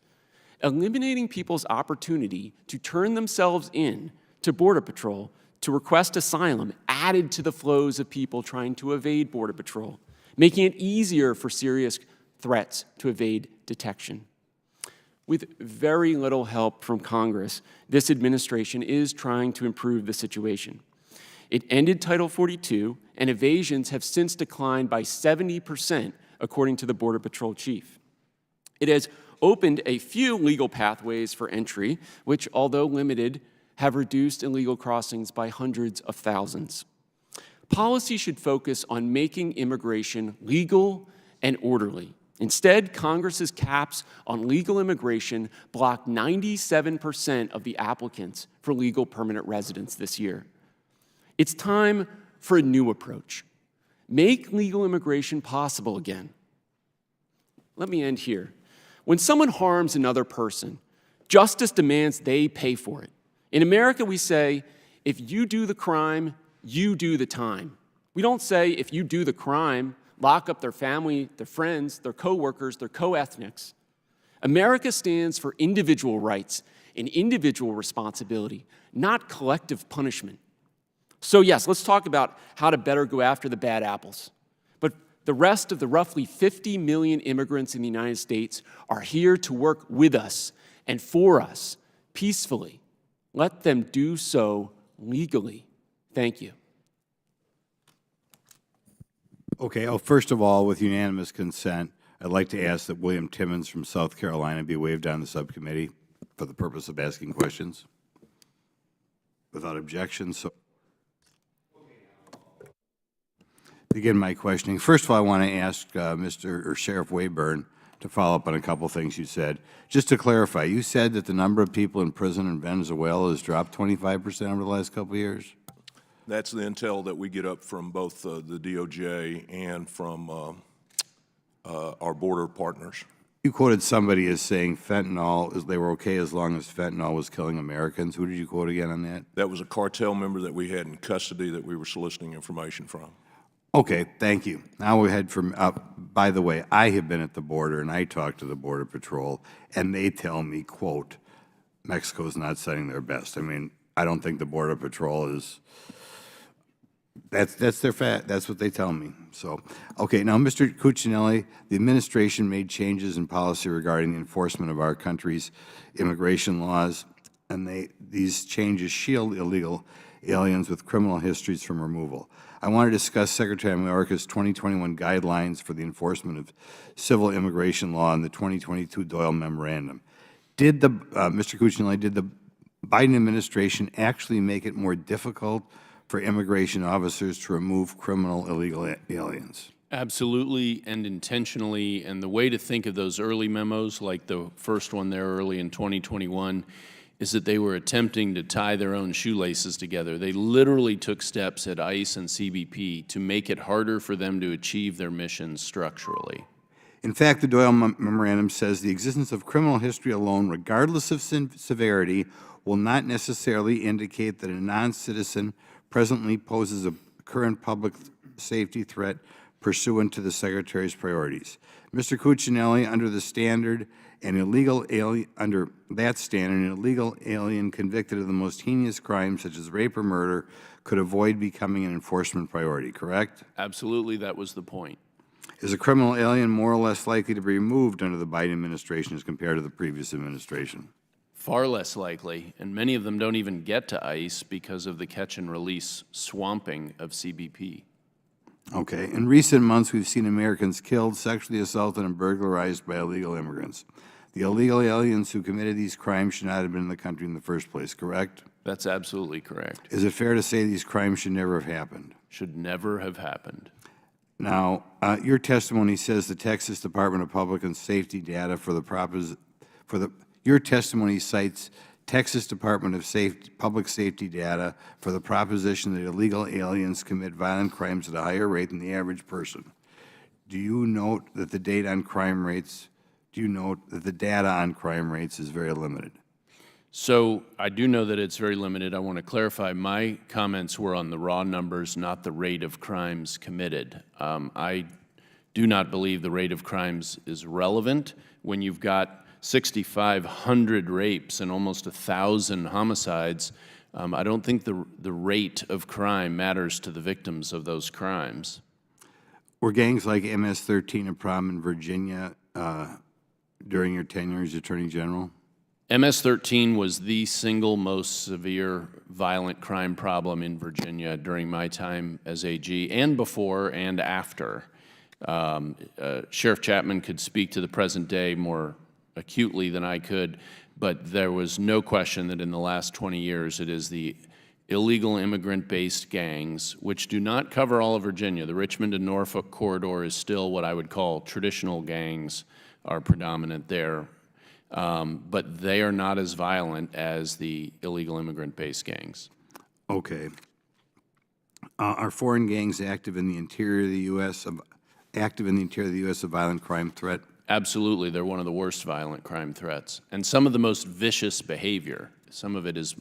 Speaker 8: Eliminating people's opportunity to turn themselves in to Border Patrol to request asylum added to the flows of people trying to evade Border Patrol, making it easier for serious threats to evade detection. With very little help from Congress, this administration is trying to improve the situation. It ended Title 42, and evasions have since declined by 70%, according to the Border Patrol chief. It has opened a few legal pathways for entry, which, although limited, have reduced illegal crossings by hundreds of thousands. Policy should focus on making immigration legal and orderly. Instead, Congress's caps on legal immigration blocked 97% of the applicants for legal permanent residence this year. It's time for a new approach. Make legal immigration possible again. Let me end here. When someone harms another person, justice demands they pay for it. In America, we say, if you do the crime, you do the time. We don't say, if you do the crime, lock up their family, their friends, their coworkers, their co-ethnics. America stands for individual rights and individual responsibility, not collective punishment. So yes, let's talk about how to better go after the bad apples. But the rest of the roughly 50 million immigrants in the United States are here to work with us and for us, peacefully. Let them do so legally. Thank you.
Speaker 3: Okay, first of all, with unanimous consent, I'd like to ask that William Timmons from South Carolina be waived on the subcommittee for the purpose of asking questions. Without objection, so begin my questioning. First of all, I want to ask Sheriff Waybourn to follow up on a couple things you said. Just to clarify, you said that the number of people in prison in Venezuela has dropped 25% over the last couple of years?
Speaker 6: That's the intel that we get up from both the DOJ and from our border partners.
Speaker 3: You quoted somebody as saying fentanyl, they were okay as long as fentanyl was killing Americans. Who did you quote again on that?
Speaker 6: That was a cartel member that we had in custody that we were soliciting information from.
Speaker 3: Okay, thank you. Now we head from, by the way, I have been at the border and I talked to the Border Patrol and they tell me, quote, Mexico's not setting their best. I mean, I don't think the Border Patrol is, that's their fact, that's what they tell me. So, okay, now Mr. Cuccinelli, the administration made changes in policy regarding the enforcement of our country's immigration laws. and these changes shield illegal aliens with criminal histories from removal. I want to discuss Secretary Mayorkas' 2021 guidelines for the enforcement of civil immigration law and the 2022 Doyle Memorandum. Mr. Cuccinelli, did the Biden administration actually make it more difficult for immigration officers to remove criminal illegal aliens?
Speaker 5: Absolutely and intentionally, and the way to think of those early memos, like the first one there early in 2021, is that they were attempting to tie their own shoelaces together. They literally took steps at ICE and CBP to make it harder for them to achieve their missions structurally.
Speaker 3: In fact, the Doyle Memorandum says the existence of criminal history alone, regardless of severity, will not necessarily indicate that a non-citizen presently poses a current public safety threat pursuant to the Secretary's priorities. Mr. Cuccinelli, under that standard, an illegal alien convicted of the most heinous crimes, such as rape or murder, could avoid becoming an enforcement priority, correct?
Speaker 5: Absolutely, that was the point.
Speaker 3: Is a criminal alien more or less likely to be removed under the Biden administration as compared to the previous administration?
Speaker 5: Far less likely, and many of them don't even get to ICE because of the catch and release swamping of CBP.
Speaker 3: Okay. In recent months, we've seen Americans killed, sexually assaulted, and burglarized by illegal immigrants. The illegal aliens who committed these crimes should not have been in the country in the first place, correct?
Speaker 5: That's absolutely correct.
Speaker 3: Is it fair to say these crimes should never have happened?
Speaker 5: Should never have happened.
Speaker 3: Now, your testimony says the Texas Department of Public and Safety data your testimony cites Texas Department of Public Safety data for the proposition that illegal aliens commit violent crimes at a higher rate than the average person. Do you note that the data on crime rates is very limited?
Speaker 5: So I do know that it's very limited. I want to clarify, my comments were on the raw numbers, not the rate of crimes committed. I do not believe the rate of crimes is relevant when you've got 6,500 rapes and almost 1,000 homicides. I don't think the rate of crime matters to the victims of those crimes.
Speaker 3: Were gangs like MS-13 a problem in Virginia during your tenure as Attorney General?
Speaker 5: MS-13 was the single most severe violent crime problem in Virginia during my time as AG, and before and after. Sheriff Chapman could speak to the present day more acutely than I could, but there was no question that in the last 20 years it is the illegal immigrant-based gangs, which do not cover all of Virginia. The Richmond and Norfolk corridor is still what I would call traditional gangs are predominant there, but they are not as violent as the illegal immigrant-based gangs.
Speaker 3: Okay. Are foreign gangs active in the interior of the U.S. A violent crime threat?
Speaker 5: Absolutely, they're one of the worst violent crime threats, and some of the most vicious behavior. Some of it is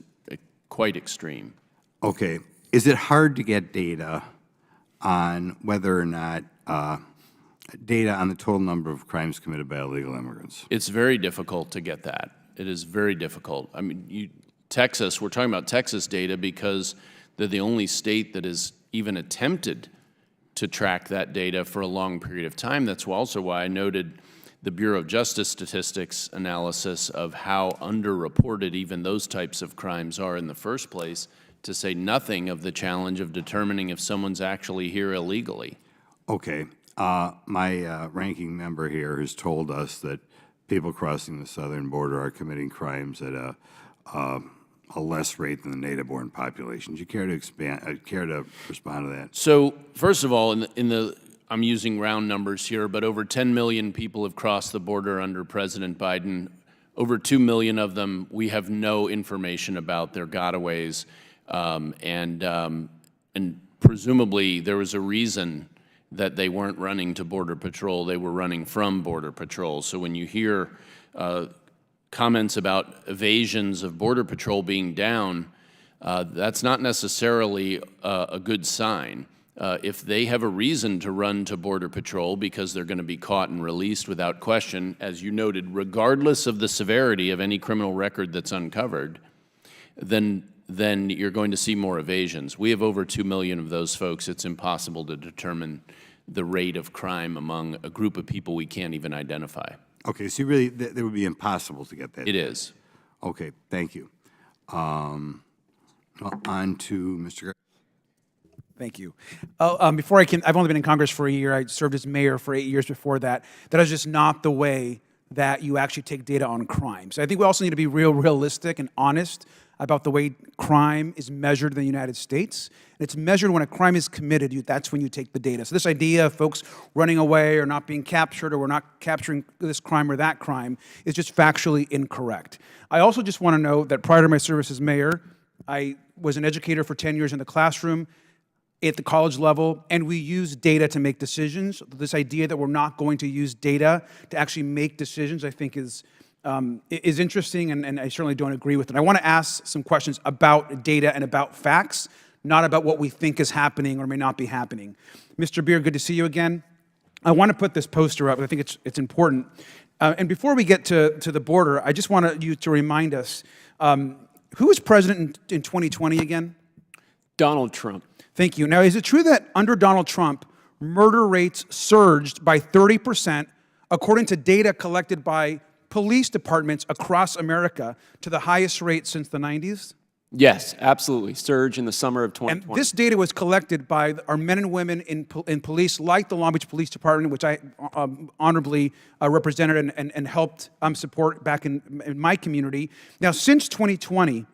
Speaker 5: quite extreme.
Speaker 3: Okay. Is it hard to get data on whether or not, data on the total number of crimes committed by illegal immigrants?
Speaker 5: It's very difficult to get that. It is very difficult. I mean, Texas, we're talking about Texas data because they're the only state that has even attempted to track that data for a long period of time. That's also why I noted the Bureau of Justice Statistics analysis of how underreported even those types of crimes are in the first place, to say nothing of the challenge of determining if someone's actually here illegally.
Speaker 3: Okay. My ranking member here has told us that people crossing the southern border are committing crimes at a less rate than the native-born population. Do you care to respond to that?
Speaker 5: So, first of all, I'm using round numbers here, but over 10 million people have crossed the border under President Biden. Over 2 million of them, we have no information about their gotaways, and presumably there was a reason that they weren't running to Border Patrol, they were running from Border Patrol. So when you hear comments about evasions of Border Patrol being down, that's not necessarily a good sign. If they have a reason to run to Border Patrol because they're going to be caught and released without question, as you noted, regardless of the severity of any criminal record that's uncovered, then you're going to see more evasions. We have over 2 million of those folks. It's impossible to determine the rate of crime among a group of people we can't even identify.
Speaker 3: Okay, so really, that would be impossible to get that.
Speaker 5: It is.
Speaker 3: Okay, thank you. On to Mr.
Speaker 4: Thank you. I've only been in Congress for a year. I served as mayor for 8 years before that. That is just not the way that you actually take data on crime. So I think we also need to be realistic and honest about the way crime is measured in the United States. And it's measured when a crime is committed, that's when you take the data. So this idea of folks running away or not being captured or we're not capturing this crime or that crime is just factually incorrect. I also just want to note that prior to my service as mayor, I was an educator for 10 years in the classroom at the college level, and we use data to make decisions. This idea that we're not going to use data to actually make decisions, I think is interesting, and I certainly don't agree with it. I want to ask some questions about data and about facts, not about what we think is happening or may not be happening. Mr. Bier, good to see you again. I want to put this poster up, I think it's important. And before we get to the border, I just want you to remind us, who was president in 2020 again?
Speaker 8: Donald Trump.
Speaker 4: Thank you. Now, is it true that under Donald Trump, murder rates surged by 30%, according to data collected by police departments across America, to the highest rate since the 90s?
Speaker 8: Yes, absolutely. Surge in the summer of 2020.
Speaker 4: And this data was collected by our men and women in police, like the Long Beach Police Department, which I honorably represented and helped support back in my community. Now, since 2020,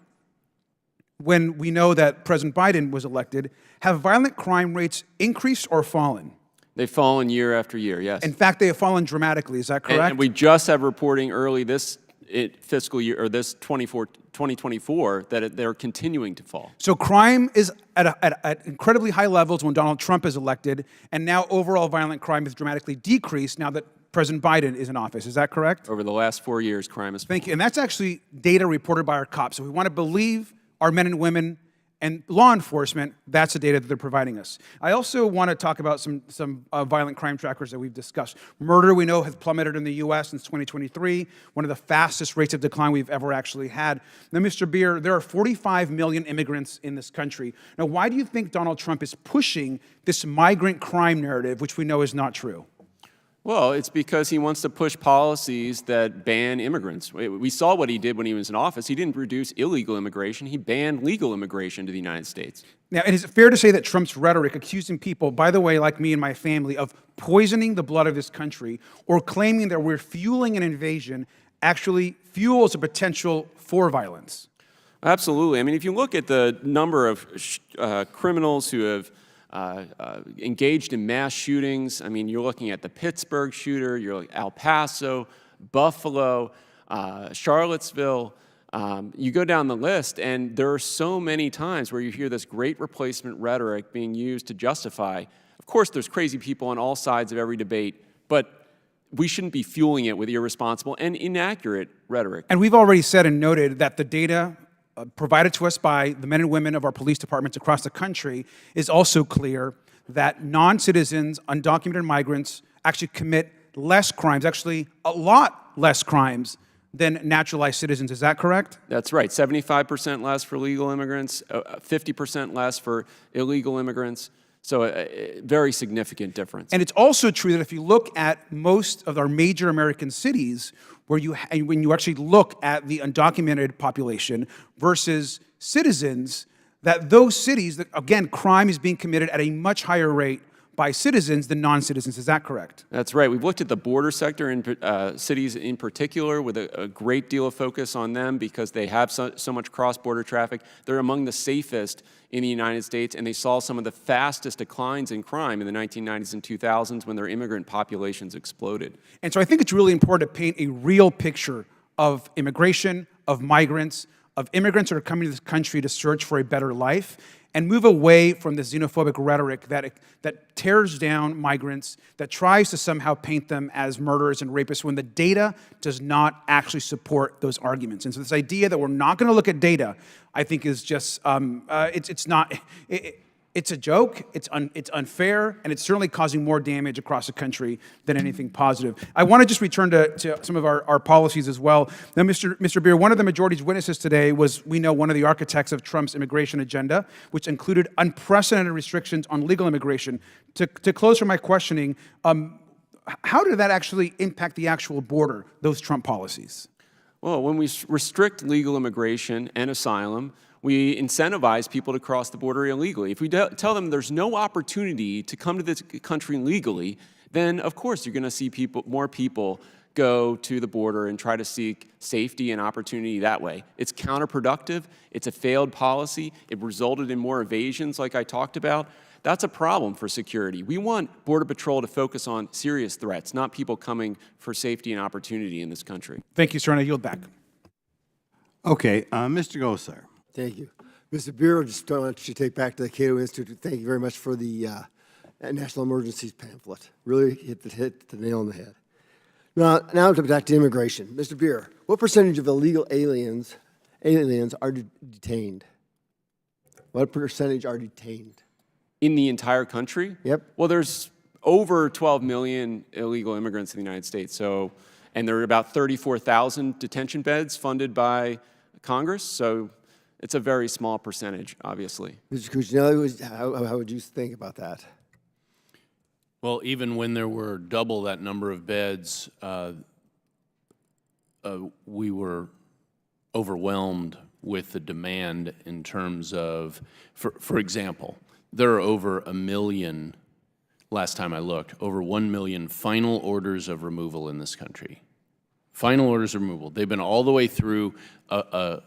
Speaker 4: when we know that President Biden was elected, have violent crime rates increased or fallen?
Speaker 8: They've fallen year after year, yes.
Speaker 4: In fact, they have fallen dramatically. Is that correct?
Speaker 8: And we just have reporting early this fiscal year, or this 2024, that they're continuing to fall.
Speaker 4: So crime is at incredibly high levels when Donald Trump is elected, and now overall violent crime has dramatically decreased now that President Biden is in office. Is that correct?
Speaker 8: Over the last 4 years, crime has fallen.
Speaker 4: Thank you. And that's actually data reported by our cops. So we want to believe our men and women and law enforcement, that's the data that they're providing us. I also want to talk about some violent crime trackers that we've discussed. Murder, we know, has plummeted in the U.S. since 2023, one of the fastest rates of decline we've ever actually had. Now, Mr. Bier, there are 45 million immigrants in this country. Now, why do you think Donald Trump is pushing this migrant crime narrative, which we know is not true?
Speaker 8: Well, it's because he wants to push policies that ban immigrants. We saw what he did when he was in office. He didn't reduce illegal immigration. He banned legal immigration to the United States.
Speaker 4: Now, and is it fair to say that Trump's rhetoric accusing people, by the way, like me and my family, of poisoning the blood of this country or claiming that we're fueling an invasion actually fuels a potential for violence?
Speaker 8: Absolutely. I mean, if you look at the number of criminals who have engaged in mass shootings. I mean, you're looking at the Pittsburgh shooter, you're like El Paso, Buffalo, Charlottesville. You go down the list, and there are so many times where you hear this great replacement rhetoric being used to justify. Of course, there's crazy people on all sides of every debate, but we shouldn't be fueling it with irresponsible and inaccurate rhetoric.
Speaker 4: And we've already said and noted that the data provided to us by the men and women of our police departments across the country is also clear that non-citizens, undocumented migrants, actually commit less crimes, actually a lot less crimes than naturalized citizens. Is that correct?
Speaker 8: That's right. 75% less for legal immigrants, 50% less for illegal immigrants. So a very significant difference.
Speaker 4: And it's also true that if you look at most of our major American cities, when you actually look at the undocumented population versus citizens, that those cities, that again, crime is being committed at a much higher rate by citizens than non-citizens. Is that correct?
Speaker 8: That's right. We've looked at the border sector in cities in particular with a great deal of focus on them because they have so much cross-border traffic. They're among the safest in the United States, and they saw some of the fastest declines in crime in the 1990s and 2000s when their immigrant populations exploded.
Speaker 4: And so I think it's really important to paint a real picture of immigration, of migrants, of immigrants that are coming to this country to search for a better life, and move away from the xenophobic rhetoric that tears down migrants, that tries to somehow paint them as murderers and rapists when the data does not actually support those arguments. And so this idea that we're not going to look at data, I think is just, it's a joke, it's unfair, and it's certainly causing more damage across the country than anything positive. I want to just return to some of our policies as well. Now, Mr. Bier, one of the majority's witnesses today was, we know, one of the architects of Trump's immigration agenda, which included unprecedented restrictions on legal immigration. To close from my questioning, how did that actually impact the actual border, those Trump policies?
Speaker 8: Well, when we restrict legal immigration and asylum, we incentivize people to cross the border illegally. If we tell them there's no opportunity to come to this country legally, then of course you're going to see more people go to the border and try to seek safety and opportunity that way. It's counterproductive. It's a failed policy. It resulted in more evasions like I talked about. That's a problem for security. We want Border Patrol to focus on serious threats, not people coming for safety and opportunity in this country.
Speaker 4: Thank you, sir, and I yield back.
Speaker 3: Okay, Mr. Gosar.
Speaker 9: Thank you. Mr. Bier, I just want you to take back to the Cato Institute. Thank you very much for the National Emergencies pamphlet. Really hit the nail on the head. Now back to immigration. Mr. Bier, what percentage of illegal aliens are detained? What percentage are detained?
Speaker 8: In the entire country?
Speaker 9: Yep.
Speaker 8: Well, there's over 12 million illegal immigrants in the United States. And there are about 34,000 detention beds funded by Congress. So it's a very small percentage, obviously.
Speaker 9: Mr. Cuccinelli, how would you think about that?
Speaker 5: Well, even when there were double that number of beds, we were overwhelmed with the demand in terms of, for example, there are over 1 million, last time I looked, over 1 million final orders of removal in this country. Final orders of removal. They've been all the way through a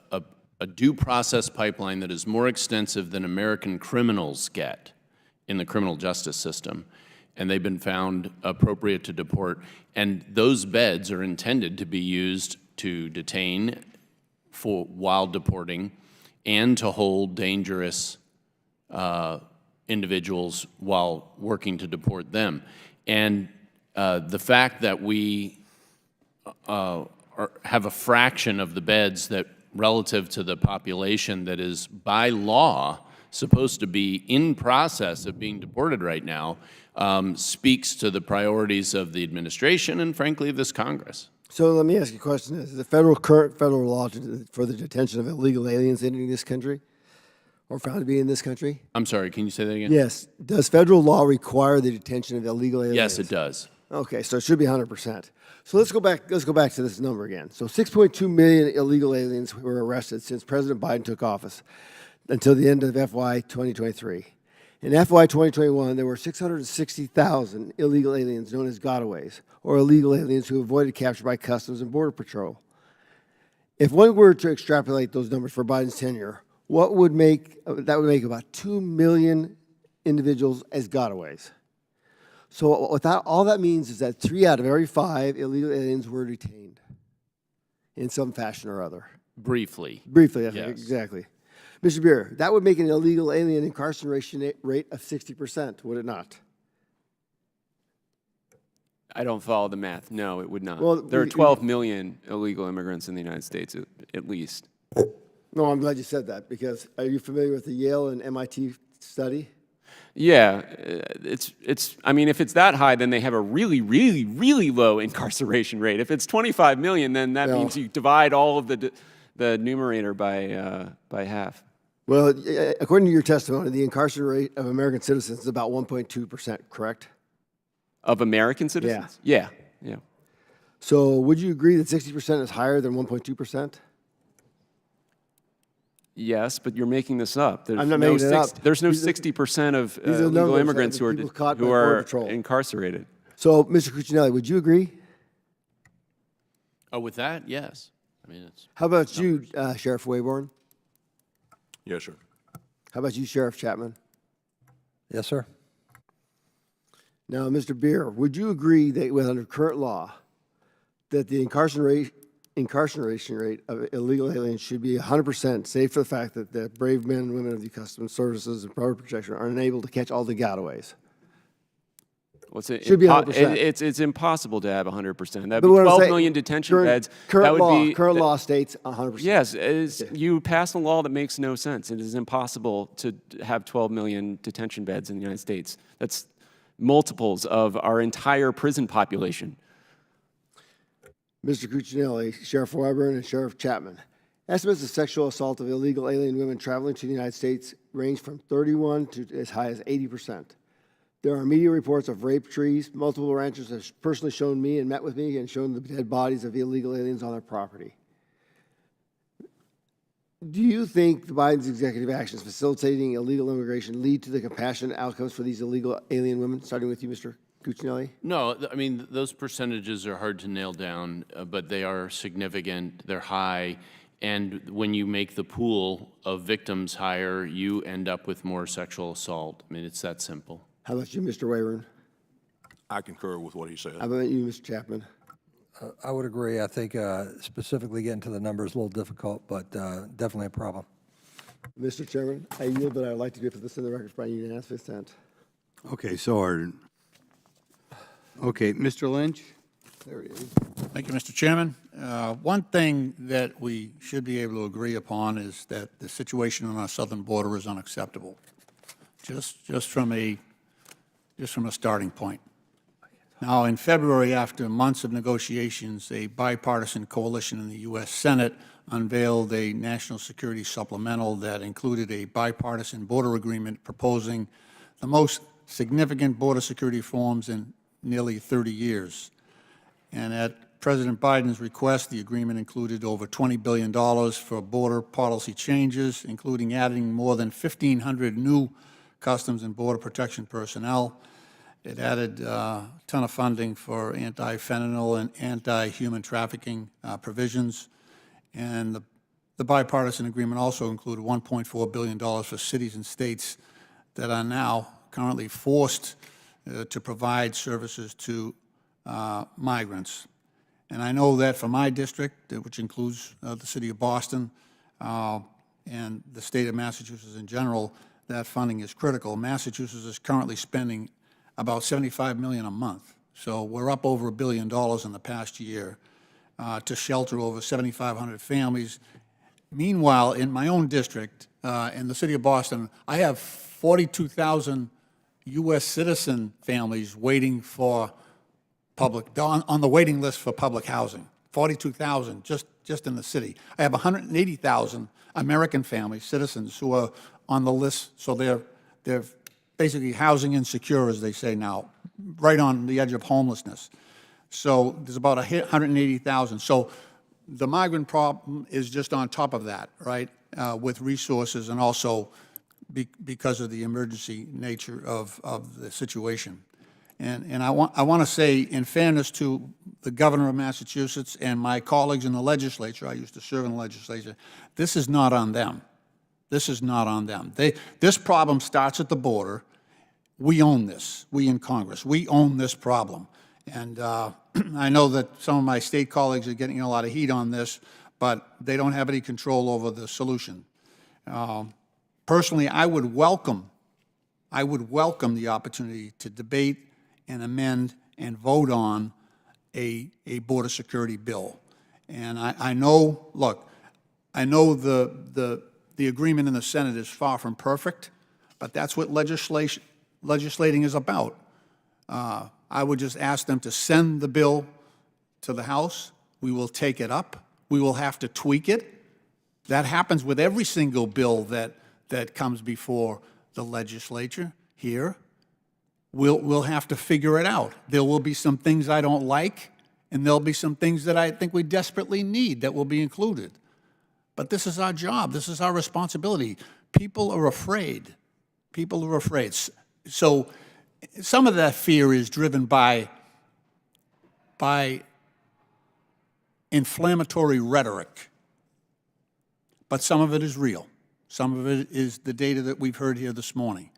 Speaker 5: due process pipeline that is more extensive than American criminals get in the criminal justice system, and they've been found appropriate to deport. And those beds are intended to be used to detain while deporting and to hold dangerous individuals while working to deport them. And the fact that we have a fraction of the beds that relative to the population that is by law supposed to be in process of being deported right now speaks to the priorities of the administration and, frankly, of this Congress.
Speaker 9: So let me ask you a question. Is the current federal law for the detention of illegal aliens entering this country or found to be in this country?
Speaker 5: I'm sorry, can you say that again?
Speaker 9: Yes. Does federal law require the detention of illegal aliens?
Speaker 5: Yes, it does.
Speaker 9: Okay, so it should be 100%. So let's go back to this number again. So 6.2 million illegal aliens were arrested since President Biden took office until the end of FY 2023. In FY 2021, there were 660,000 illegal aliens known as gotaways, or illegal aliens who avoided capture by Customs and Border Patrol. If one were to extrapolate those numbers for Biden's tenure, that would make about 2 million individuals as gotaways. So all that means is that 3 out of every 5 illegal aliens were detained in some fashion or other.
Speaker 5: Briefly.
Speaker 9: Briefly,
Speaker 5: Yes.
Speaker 9: Exactly. Mr. Bier, that would make an illegal alien incarceration rate of 60%, would it not?
Speaker 8: I don't follow the math. No, it would not.
Speaker 9: Well,
Speaker 8: there are 12 million illegal immigrants in the United States, at least.
Speaker 9: No, I'm glad you said that, because are you familiar with the Yale and MIT study?
Speaker 8: Yeah, I mean, if it's that high, then they have a really, really, really low incarceration rate. If it's 25 million, then that means you divide all of the numerator by half.
Speaker 9: Well, according to your testimony, the incarceration rate of American citizens is about 1.2%, correct?
Speaker 8: Of American citizens? Yeah.
Speaker 9: So would you agree that 60% is higher than 1.2%?
Speaker 8: Yes, but you're making this up.
Speaker 9: I'm not making it up.
Speaker 8: There's no 60% of illegal immigrants who are incarcerated.
Speaker 9: So, Mr. Cuccinelli, would you agree?
Speaker 5: Oh, with that, yes. I mean, it's.
Speaker 9: How about you, Sheriff Waybourn?
Speaker 6: Yes, sir.
Speaker 9: How about you, Sheriff Chapman?
Speaker 7: Yes, sir.
Speaker 9: Now, Mr. Bier, would you agree that under current law, that the incarceration rate of illegal aliens should be 100%, save for the fact that the brave men and women of the Customs Services and Border Protection are unable to catch all the gotaways?
Speaker 8: Should be 100%. It's impossible to have 100%. That would be 12 million detention beds. Current
Speaker 9: law states 100%.
Speaker 8: Yes, you pass a law that makes no sense. It is impossible to have 12 million detention beds in the United States. That's multiples of our entire prison population.
Speaker 9: Mr. Cuccinelli, Sheriff Waybourn, and Sheriff Chapman. Estimates of sexual assault of illegal alien women traveling to the United States range from 31 to as high as 80%. There are media reports of rape trees. Multiple ranchers have personally shown me and met with me and shown the dead bodies of illegal aliens on their property. Do you think Biden's executive actions facilitating illegal immigration lead to the compassionate outcomes for these illegal alien women? Starting with you, Mr. Cuccinelli.
Speaker 5: No, I mean, those percentages are hard to nail down, but they are significant, they're high, and when you make the pool of victims higher, you end up with more sexual assault. I mean, it's that simple.
Speaker 9: How about you, Mr. Waybourn?
Speaker 6: I concur with what he said.
Speaker 9: How about you, Mr. Chapman?
Speaker 7: I would agree. I think specifically getting to the numbers is a little difficult, but definitely a problem.
Speaker 9: Mr. Chairman, I yield, but I would like to put this in the record by unanimous consent.
Speaker 3: Okay, so ordered. Okay, Mr. Lynch?
Speaker 9: There he is.
Speaker 10: Thank you, Mr. Chairman. One thing that we should be able to agree upon is that the situation on our southern border is unacceptable, just from a starting point. Now, in February, after months of negotiations, a bipartisan coalition in the U.S. Senate unveiled a national security supplemental that included a bipartisan border agreement proposing the most significant border security reforms in nearly 30 years. And at President Biden's request, the agreement included over $20 billion for border policy changes, including adding more than 1,500 new Customs and Border Protection personnel. It added a ton of funding for anti-fentanyl and anti-human trafficking provisions. And the bipartisan agreement also included $1.4 billion for cities and states that are now currently forced to provide services to migrants. And I know that for my district, which includes the city of Boston and the state of Massachusetts in general, that funding is critical. Massachusetts is currently spending about $75 million a month. So we're up over $1 billion in the past year to shelter over 7,500 families. Meanwhile, in my own district, in the city of Boston, I have 42,000 U.S. citizen families waiting for on the waiting list for public housing. 42,000 just in the city. I have 180,000 American families, citizens, who are on the list, so they're basically housing insecure, as they say now, right on the edge of homelessness. So there's about 180,000. So the migrant problem is just on top of that, right, with resources and also because of the emergency nature of the situation. And I want to say, in fairness to the governor of Massachusetts and my colleagues in the legislature, I used to serve in the legislature, this is not on them. This is not on them. This problem starts at the border. We own this, we in Congress. We own this problem. And I know that some of my state colleagues are getting a lot of heat on this, but they don't have any control over the solution. Personally, I would welcome the opportunity to debate and amend and vote on a border security bill. And I know, look, I know the agreement in the Senate is far from perfect, but that's what legislating is about. I would just ask them to send the bill to the House. We will take it up. We will have to tweak it. That happens with every single bill that comes before the legislature here. We'll have to figure it out. There will be some things I don't like, and there'll be some things that I think we desperately need that will be included. But this is our job. This is our responsibility. People are afraid. People are afraid. So some of that fear is driven by inflammatory rhetoric, but some of it is real. Some of it is the data that we've heard here this morning.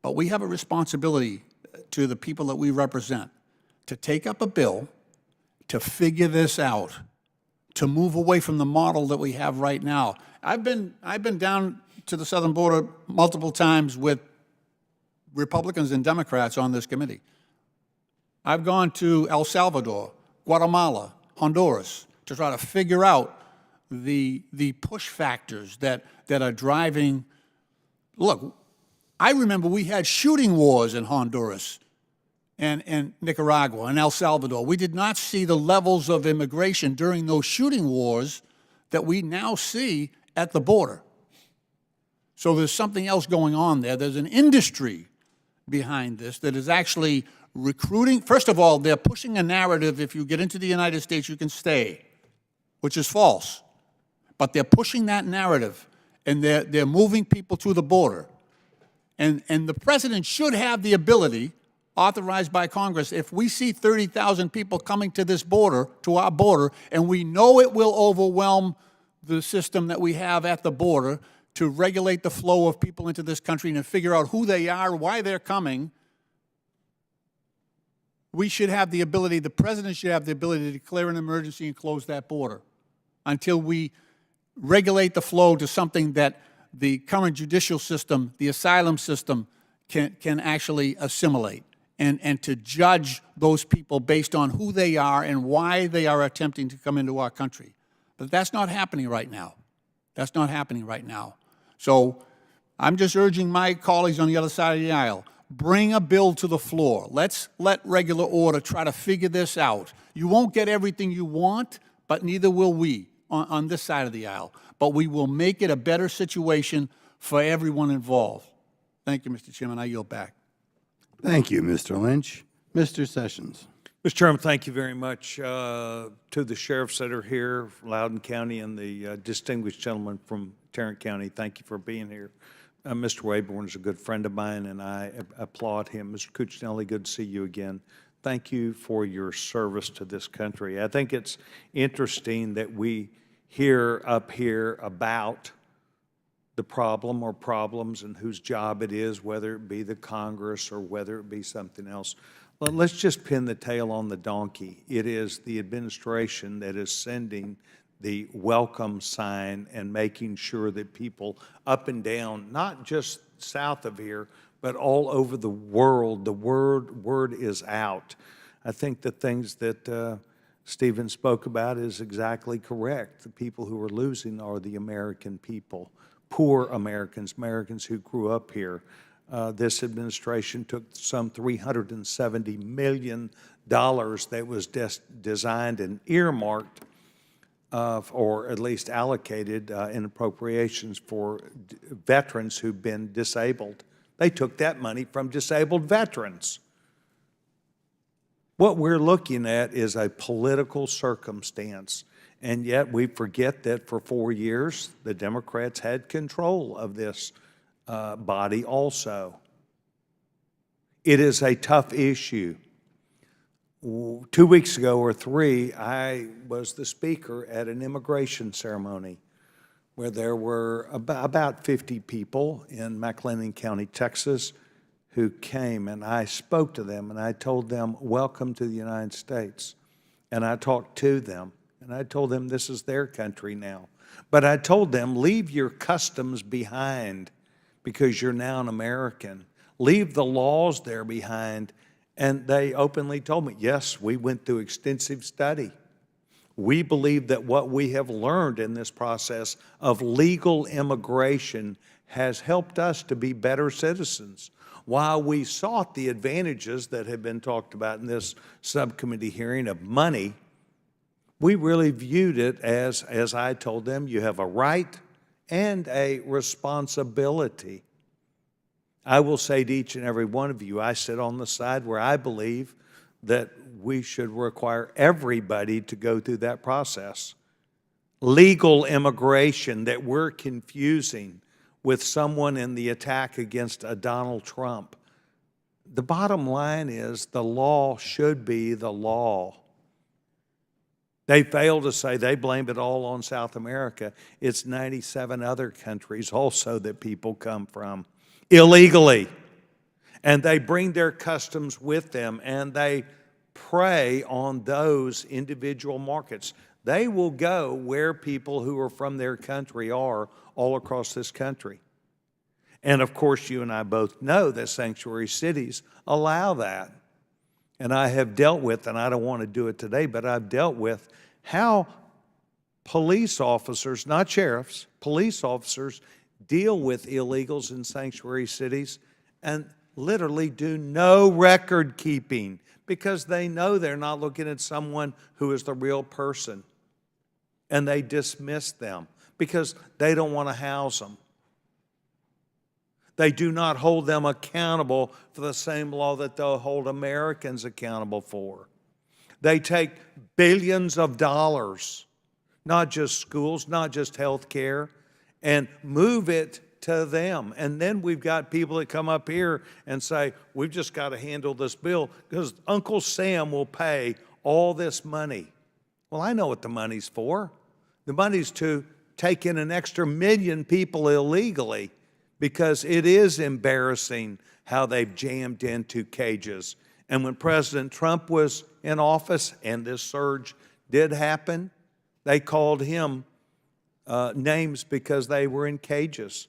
Speaker 10: But we have a responsibility to the people that we represent to take up a bill, to figure this out, to move away from the model that we have right now. I've been down to the southern border multiple times with Republicans and Democrats on this committee. I've gone to El Salvador, Guatemala, Honduras to try to figure out the push factors that are driving. Look, I remember we had shooting wars in Honduras and Nicaragua and El Salvador. We did not see the levels of immigration during those shooting wars that we now see at the border. So there's something else going on there. There's an industry behind this that is actually recruiting. First of all, they're pushing a narrative, if you get into the United States, you can stay, which is false. but they're pushing that narrative, and they're moving people to the border. And the president should have the ability, authorized by Congress, if we see 30,000 people coming to this border, to our border, and we know it will overwhelm the system that we have at the border to regulate the flow of people into this country and to figure out who they are, why they're coming, we should have the ability, the president should have the ability to declare an emergency and close that border until we regulate the flow to something that the current judicial system, the asylum system, can actually assimilate, and to judge those people based on who they are and why they are attempting to come into our country. But that's not happening right now. That's not happening right now. So I'm just urging my colleagues on the other side of the aisle, bring a bill to the floor. Let's let regular order try to figure this out. You won't get everything you want, but neither will we on this side of the aisle. But we will make it a better situation for everyone involved. Thank you, Mr. Chairman. I yield back.
Speaker 3: Thank you, Mr. Lynch. Mr. Sessions.
Speaker 11: Mr. Chairman, thank you very much to the sheriffs that are here, Loudoun County, and the distinguished gentleman from Tarrant County. Thank you for being here. Mr. Waybourn is a good friend of mine, and I applaud him. Mr. Cuccinelli, good to see you again. Thank you for your service to this country. I think it's interesting that we hear up here about the problem or problems and whose job it is, whether it be the Congress or whether it be something else. Well, let's just pin the tail on the donkey. It is the administration that is sending the welcome sign and making sure that people up and down, not just south of here, but all over the world, the word is out. I think the things that Stephen spoke about is exactly correct. The people who are losing are the American people, poor Americans, Americans who grew up here. This administration took some $370 million that was designed and earmarked or at least allocated in appropriations for veterans who've been disabled. They took that money from disabled veterans. What we're looking at is a political circumstance, and yet we forget that for 4 years, the Democrats had control of this body also. It is a tough issue. 2 weeks ago or 3, I was the speaker at an immigration ceremony where there were about 50 people in McLennan County, Texas, who came, and I spoke to them, and I told them, welcome to the United States. And I talked to them, and I told them this is their country now. But I told them, leave your customs behind because you're now an American. Leave the laws there behind. And they openly told me, yes, we went through extensive study. We believe that what we have learned in this process of legal immigration has helped us to be better citizens. While we sought the advantages that have been talked about in this subcommittee hearing of money, we really viewed it as I told them, you have a right and a responsibility. I will say to each and every one of you, I sit on the side where I believe that we should require everybody to go through that process. Legal immigration that we're confusing with someone in the attack against Donald Trump. The bottom line is the law should be the law. They fail to say they blame it all on South America. It's 97 other countries also that people come from illegally. And they bring their customs with them, and they prey on those individual markets. They will go where people who are from their country are all across this country. And of course, you and I both know that sanctuary cities allow that. And I have dealt with, and I don't want to do it today, but I've dealt with how police officers, not sheriffs, police officers deal with illegals in sanctuary cities and literally do no record keeping because they know they're not looking at someone who is the real person. And they dismiss them because they don't want to house them. They do not hold them accountable for the same law that they'll hold Americans accountable for. They take billions of dollars not just schools, not just health care, and move it to them. And then we've got people that come up here and say, we've just got to handle this bill because Uncle Sam will pay all this money. Well, I know what the money's for. The money's to take in an extra 1 million people illegally, because it is embarrassing how they've jammed into cages. And when President Trump was in office and this surge did happen, they called him names because they were in cages.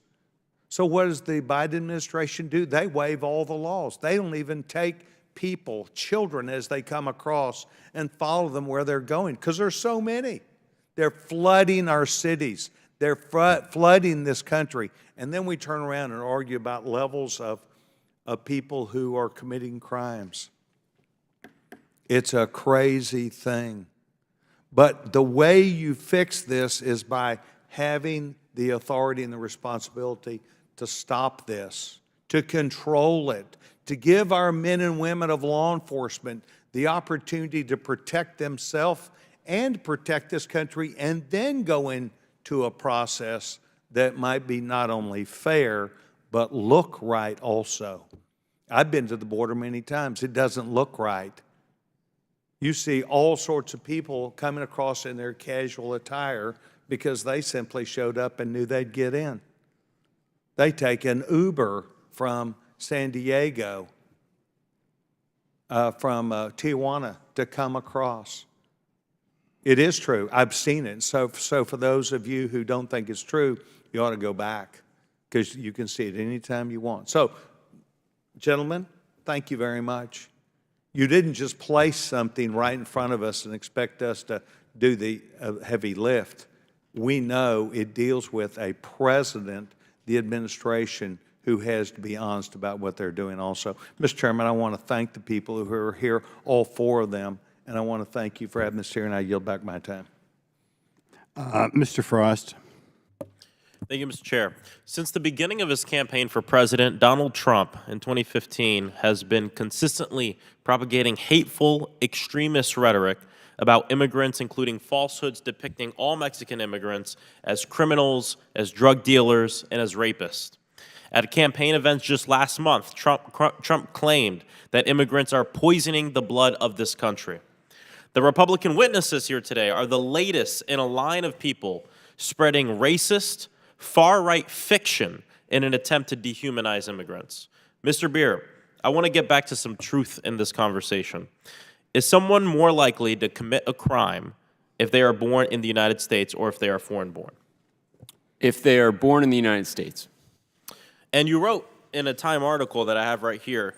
Speaker 11: So what does the Biden administration do? They waive all the laws. They don't even take people, children, as they come across and follow them where they're going, because there's so many. They're flooding our cities. They're flooding this country. And then we turn around and argue about levels of people who are committing crimes. It's a crazy thing. But the way you fix this is by having the authority and the responsibility to stop this, to control it, to give our men and women of law enforcement the opportunity to protect themselves and protect this country, and then go into a process that might be not only fair, but look right also. I've been to the border many times. It doesn't look right. You see all sorts of people coming across in their casual attire because they simply showed up and knew they'd get in. They take an Uber from San Diego, from Tijuana to come across. It is true. I've seen it. So for those of you who don't think it's true, you ought to go back, because you can see it anytime you want. So, gentlemen, thank you very much. You didn't just place something right in front of us and expect us to do the heavy lift. We know it deals with a president, the administration, who has to be honest about what they're doing also. Mr. Chairman, I want to thank the people who are here, all 4 of them, and I want to thank you for having us here, and I yield back my time.
Speaker 3: Mr. Frost.
Speaker 12: Thank you, Mr. Chair. Since the beginning of his campaign for president, Donald Trump in 2015 has been consistently propagating hateful, extremist rhetoric about immigrants, including falsehoods depicting all Mexican immigrants as criminals, as drug dealers, and as rapists. At campaign events just last month, Trump claimed that immigrants are poisoning the blood of this country. The Republican witnesses here today are the latest in a line of people spreading racist, far-right fiction in an attempt to dehumanize immigrants. Mr. Bier, I want to get back to some truth in this conversation. Is someone more likely to commit a crime if they are born in the United States or if they are foreign-born?
Speaker 8: If they are born in the United States.
Speaker 12: And you wrote in a Time article that I have right here,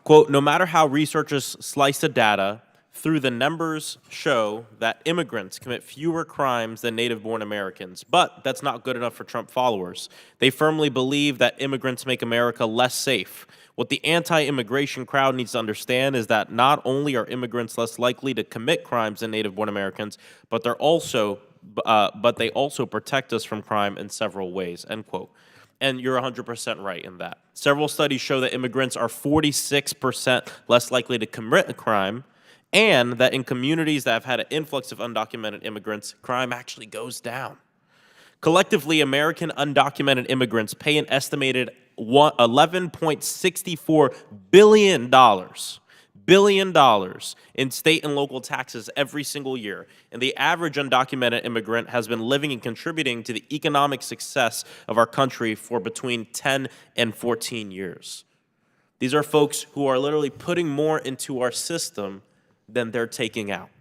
Speaker 12: quote, no matter how researchers slice the data, through the numbers show that immigrants commit fewer crimes than native-born Americans. But that's not good enough for Trump followers. They firmly believe that immigrants make America less safe. What the anti-immigration crowd needs to understand is that not only are immigrants less likely to commit crimes than native-born Americans, but they also protect us from crime in several ways, end quote. And you're 100% right in that. Several studies show that immigrants are 46% less likely to commit a crime, and that in communities that have had an influx of undocumented immigrants, crime actually goes down. Collectively, American undocumented immigrants pay an estimated $11.64 billion in state and local taxes every single year. And the average undocumented immigrant has been living and contributing to the economic success of our country for between 10 and 14 years. These are folks who are literally putting more into our system than they're taking out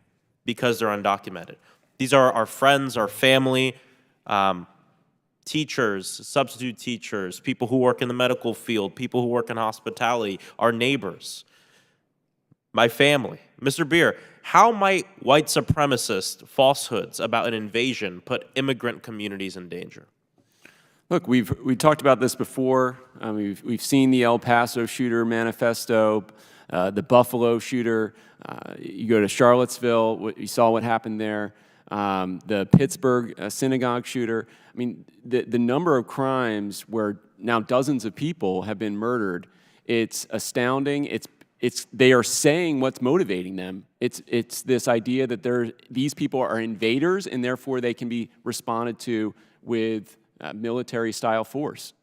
Speaker 12: because they're undocumented. These are our friends, our family, teachers, substitute teachers, people who work in the medical field, people who work in hospitality, our neighbors, my family. Mr. Bier, how might white supremacist falsehoods about an invasion put immigrant communities in danger?
Speaker 8: Look, we talked about this before. We've seen the El Paso shooter manifesto, the Buffalo shooter. You go to Charlottesville, you saw what happened there. The Pittsburgh synagogue shooter. I mean, the number of crimes where now dozens of people have been murdered, it's astounding. they are saying what's motivating them. It's this idea that these people are invaders and therefore they can be responded to with military-style force.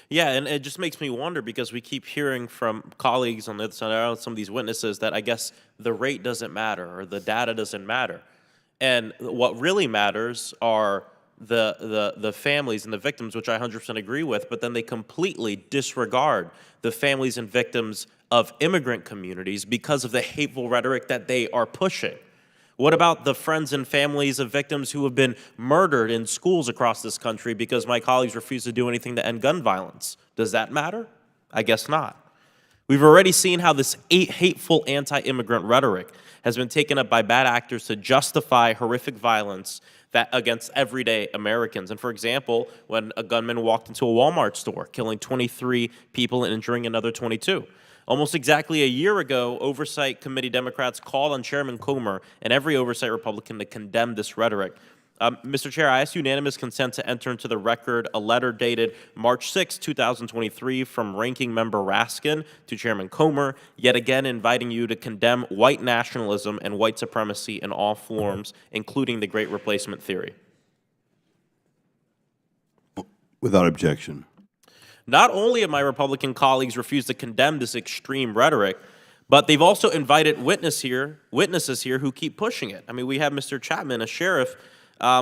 Speaker 12: Yeah, and it just makes me wonder because we keep hearing from colleagues on the other side, some of these witnesses, that I guess the rate doesn't matter or the data doesn't matter. And what really matters are the families and the victims, which I 100% agree with, but then they completely disregard the families and victims of immigrant communities because of the hateful rhetoric that they are pushing. What about the friends and families of victims who have been murdered in schools across this country because my colleagues refuse to do anything to end gun violence? Does that matter? I guess not. We've already seen how this hateful anti-immigrant rhetoric has been taken up by bad actors to justify horrific violence against everyday Americans. And for example, when a gunman walked into a Walmart store, killing 23 people and injuring another 22. Almost exactly a year ago, Oversight Committee Democrats called on Chairman Comer and every Oversight Republican to condemn this rhetoric. Mr. Chair, I ask unanimous consent to enter into the record a letter dated March 6, 2023 from Ranking Member Raskin to Chairman Comer, yet again inviting you to condemn white nationalism and white supremacy in all forms, including the Great Replacement theory.
Speaker 3: Without objection.
Speaker 12: Not only have my Republican colleagues refused to condemn this extreme rhetoric, but they've also invited witnesses here who keep pushing it. I mean, we have Mr. Chapman, a sheriff,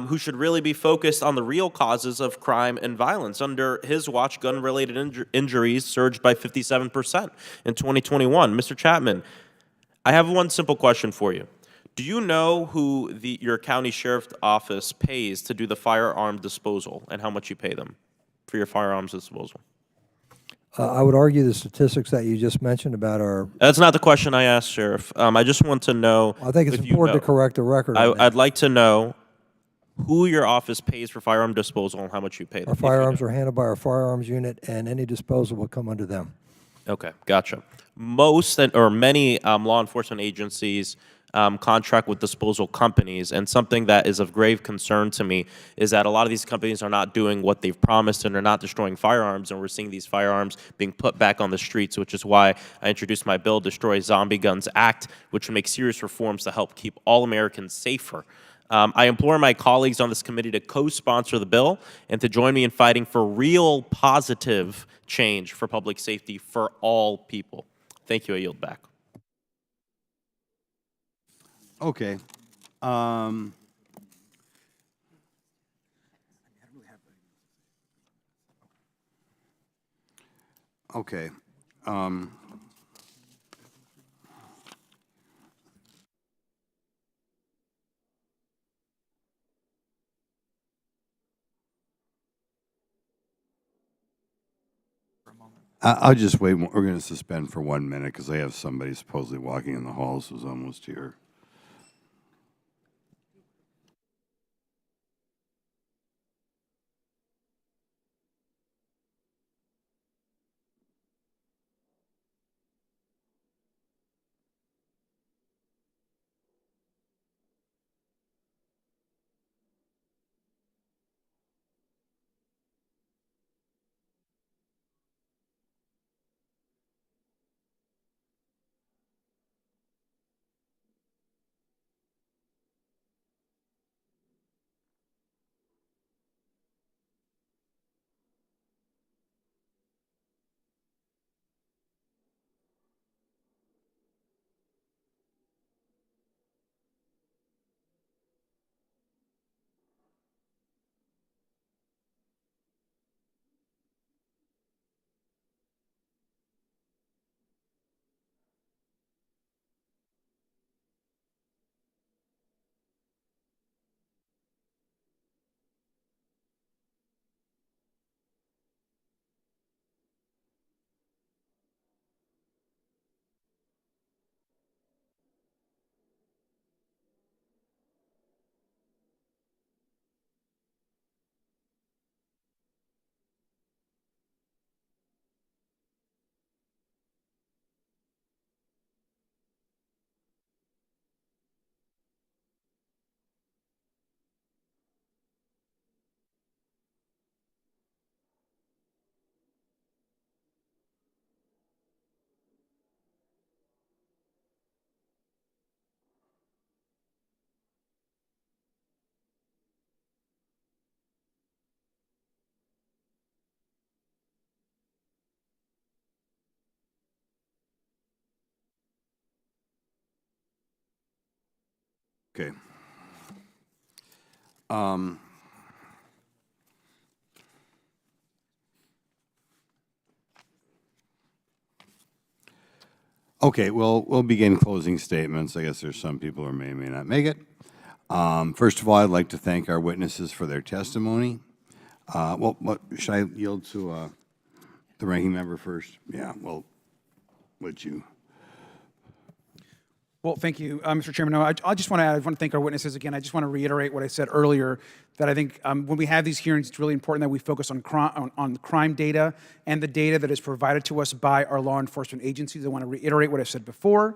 Speaker 12: who should really be focused on the real causes of crime and violence. Under his watch, gun-related injuries surged by 57% in 2021. Mr. Chapman, I have one simple question for you. Do you know who your county sheriff's office pays to do the firearm disposal and how much you pay them for your firearms disposal?
Speaker 7: I would argue the statistics that you just mentioned about our...
Speaker 12: That's not the question I asked, Sheriff. I just want to know...
Speaker 7: I think it's important to correct the record.
Speaker 12: I'd like to know who your office pays for firearm disposal and how much you pay them.
Speaker 7: Our firearms are handled by our firearms unit, and any disposal will come under them.
Speaker 12: Okay, gotcha. Many law enforcement agencies contract with disposal companies, and something that is of grave concern to me is that a lot of these companies are not doing what they've promised and are not destroying firearms, and we're seeing these firearms being put back on the streets, which is why I introduced my bill, Destroy Zombie Guns Act, which would make serious reforms to help keep all Americans safer. I implore my colleagues on this committee to co-sponsor the bill and to join me in fighting for real positive change for public safety for all people. Thank you. I yield back.
Speaker 3: Okay. Okay. I'll just wait. We're going to suspend for 1 minute because I have somebody supposedly walking in the halls who's almost here. Okay. Okay, well, we'll begin closing statements. I guess there's some people who may not make it. First of all, I'd like to thank our witnesses for their testimony. Should I yield to the ranking member first? Yeah, well, would you?
Speaker 4: Well, thank you, Mr. Chairman. No, I just want to add, I want to thank our witnesses again. I just want to reiterate what I said earlier, that I think when we have these hearings, it's really important that we focus on crime data and the data that is provided to us by our law enforcement agencies. I want to reiterate what I said before,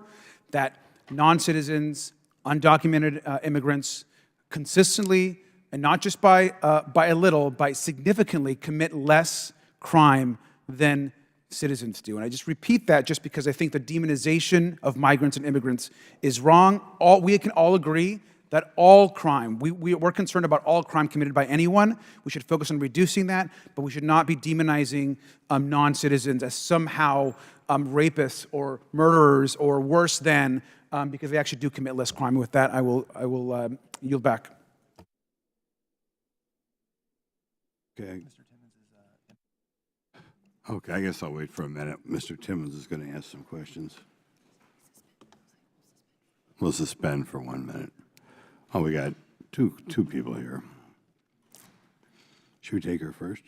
Speaker 4: that non-citizens, undocumented immigrants consistently, and not just by a little, by significantly commit less crime than citizens do. And I just repeat that just because I think the demonization of migrants and immigrants is wrong. We can all agree that all crime, we're concerned about all crime committed by anyone. We should focus on reducing that, but we should not be demonizing non-citizens as somehow rapists or murderers or worse than, because they actually do commit less crime. With that, I will yield back.
Speaker 3: Okay. Okay, I guess I'll wait for a minute. Mr. Timmons is going to ask some questions. We'll suspend for 1 minute. Oh, we got two people here. Should we take her first?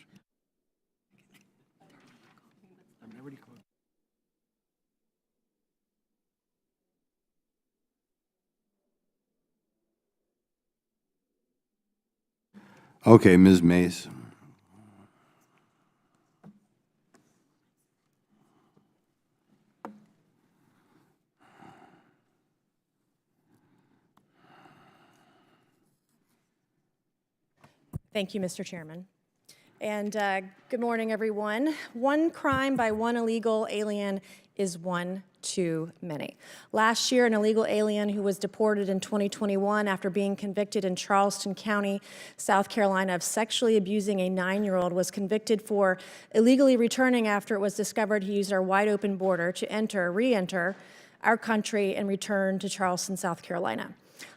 Speaker 3: Okay, Ms. Mace.
Speaker 2: Thank you, Mr. Chairman. And good morning, everyone. One crime by one illegal alien is one too many. Last year, an illegal alien who was deported in 2021 after being convicted in Charleston County, South Carolina, of sexually abusing a 9-year-old was convicted for illegally returning after it was discovered he used our wide-open border to re-enter our country and return to Charleston, South Carolina.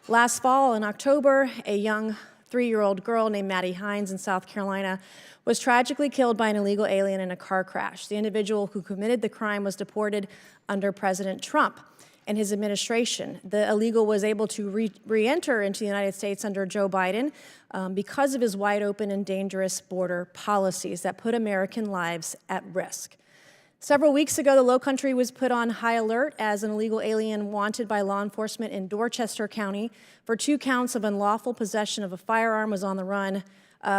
Speaker 2: Last fall, in October, a young 3-year-old girl named Maddie Hines in South Carolina was tragically killed by an illegal alien in a car crash. The individual who committed the crime was deported under President Trump and his administration. The illegal was able to re-enter into the United States under Joe Biden because of his wide open and dangerous border policies that put American lives at risk. Several weeks ago, the Lowcountry was put on high alert as an illegal alien wanted by law enforcement in Dorchester County for 2 counts of unlawful possession of a firearm was on the run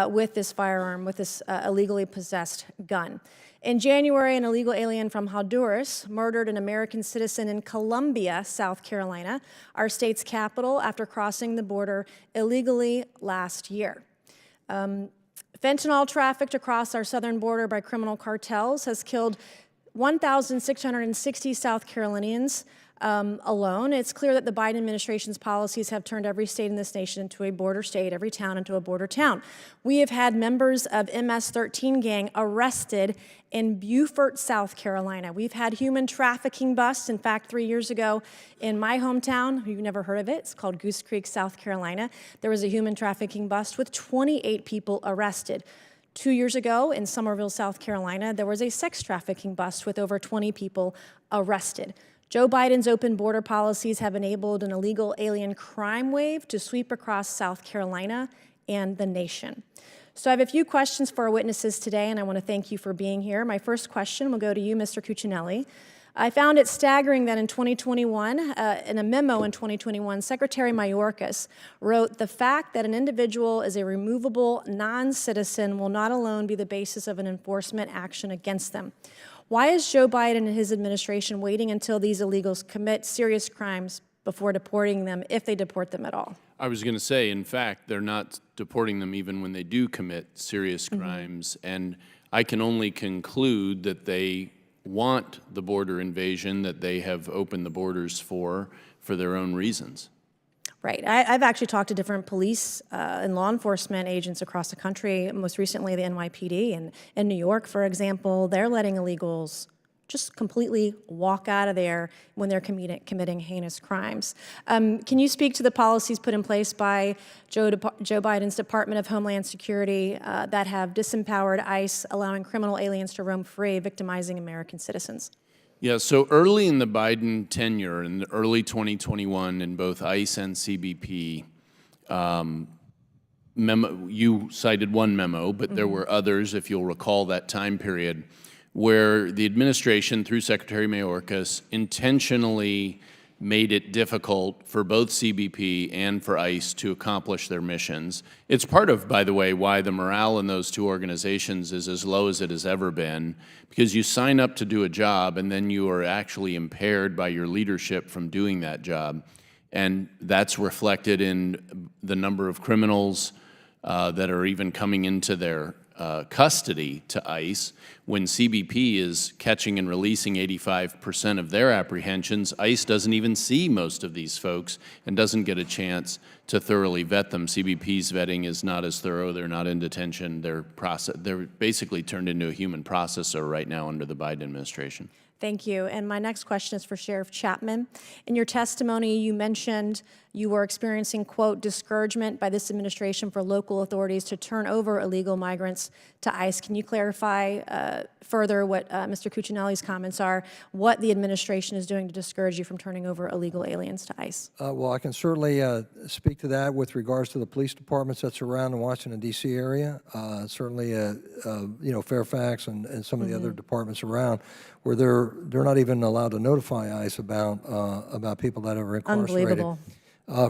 Speaker 2: with this firearm, with this illegally possessed gun. In January, an illegal alien from Honduras murdered an American citizen in Columbia, South Carolina, our state's capital, after crossing the border illegally last year. Fentanyl trafficked across our southern border by criminal cartels has killed 1,660 South Carolinians alone. It's clear that the Biden administration's policies have turned every state in this nation into a border state, every town into a border town. We have had members of MS-13 gang arrested in Beaufort, South Carolina. We've had human trafficking busts. In fact, 3 years ago in my hometown, you've never heard of it, it's called Goose Creek, South Carolina, there was a human trafficking bust with 28 people arrested. 2 years ago in Summerville, South Carolina, there was a sex trafficking bust with over 20 people arrested. Joe Biden's open border policies have enabled an illegal alien crime wave to sweep across South Carolina and the nation. So I have a few questions for our witnesses today, and I want to thank you for being here. My first question will go to you, Mr. Cuccinelli. I found it staggering that in 2021, in a memo in 2021, Secretary Mayorkas wrote, "The fact that an individual is a removable non-citizen will not alone be the basis of an enforcement action against them." Why is Joe Biden and his administration waiting until these illegals commit serious crimes before deporting them, if they deport them at all?
Speaker 5: I was going to say, in fact, they're not deporting them even when they do commit serious crimes, and I can only conclude that they want the border invasion that they have opened the borders for their own reasons.
Speaker 2: Right. I've actually talked to different police and law enforcement agents across the country, most recently the NYPD. And in New York, for example, they're letting illegals just completely walk out of there when they're committing heinous crimes. Can you speak to the policies put in place by Joe Biden's Department of Homeland Security that have disempowered ICE, allowing criminal aliens to roam free, victimizing American citizens?
Speaker 5: Yeah, so early in the Biden tenure, in early 2021, in both ICE and CBP, you cited one memo, but there were others, if you'll recall that time period, where the administration, through Secretary Mayorkas, intentionally made it difficult for both CBP and for ICE to accomplish their missions. It's part of, by the way, why the morale in those two organizations is as low as it has ever been, because you sign up to do a job and then you are actually impaired by your leadership from doing that job. And that's reflected in the number of criminals that are even coming into their custody to ICE. When CBP is catching and releasing 85% of their apprehensions, ICE doesn't even see most of these folks and doesn't get a chance to thoroughly vet them. CBP's vetting is not as thorough. They're not in detention. They're basically turned into a human processor right now under the Biden administration.
Speaker 2: Thank you. And my next question is for Sheriff Chapman. In your testimony, you mentioned you were experiencing, quote, discouragement by this administration for local authorities to turn over illegal migrants to ICE. Can you clarify further what Mr. Cuccinelli's comments are, what the administration is doing to discourage you from turning over illegal aliens to ICE?
Speaker 7: Well, I can certainly speak to that with regards to the police departments that surround the Washington, D.C. area. Certainly, Fairfax and some of the other departments around, where they're not even allowed to notify ICE about people that are incarcerated.
Speaker 2: Unbelievable.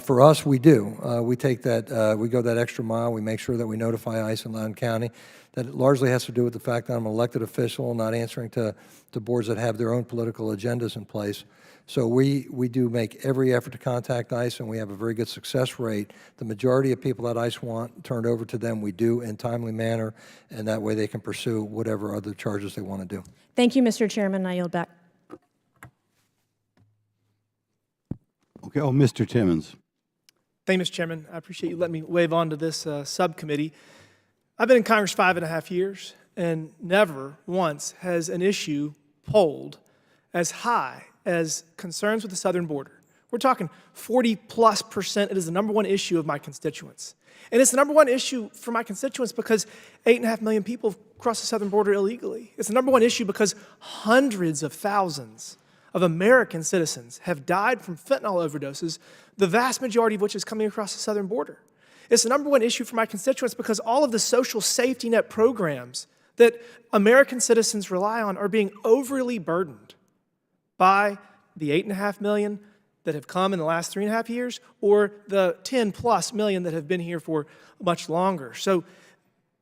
Speaker 7: For us, we do. We take that, we go that extra mile. We make sure that we notify ICE in Loudoun County. That largely has to do with the fact that I'm an elected official, not answering to boards that have their own political agendas in place. So we do make every effort to contact ICE, and we have a very good success rate. The majority of people that ICE want turned over to them, we do in timely manner, and that way they can pursue whatever other charges they want to do.
Speaker 2: Thank you, Mr. Chairman. I yield back.
Speaker 3: Okay, Mr. Timmons.
Speaker 13: Thank you, Mr. Chairman. I appreciate you letting me wave on to this subcommittee. I've been in Congress 5.5 years, and never once has an issue polled as high as concerns with the southern border. We're talking 40+%. It is the number one issue of my constituents. And it's the number one issue for my constituents because 8.5 million people cross the southern border illegally. It's the number one issue because hundreds of thousands of American citizens have died from fentanyl overdoses, the vast majority of which is coming across the southern border. It's the number one issue for my constituents because all of the social safety net programs that American citizens rely on are being overly burdened by the 8.5 million that have come in the last 3.5 years or the 10+ million that have been here for much longer. So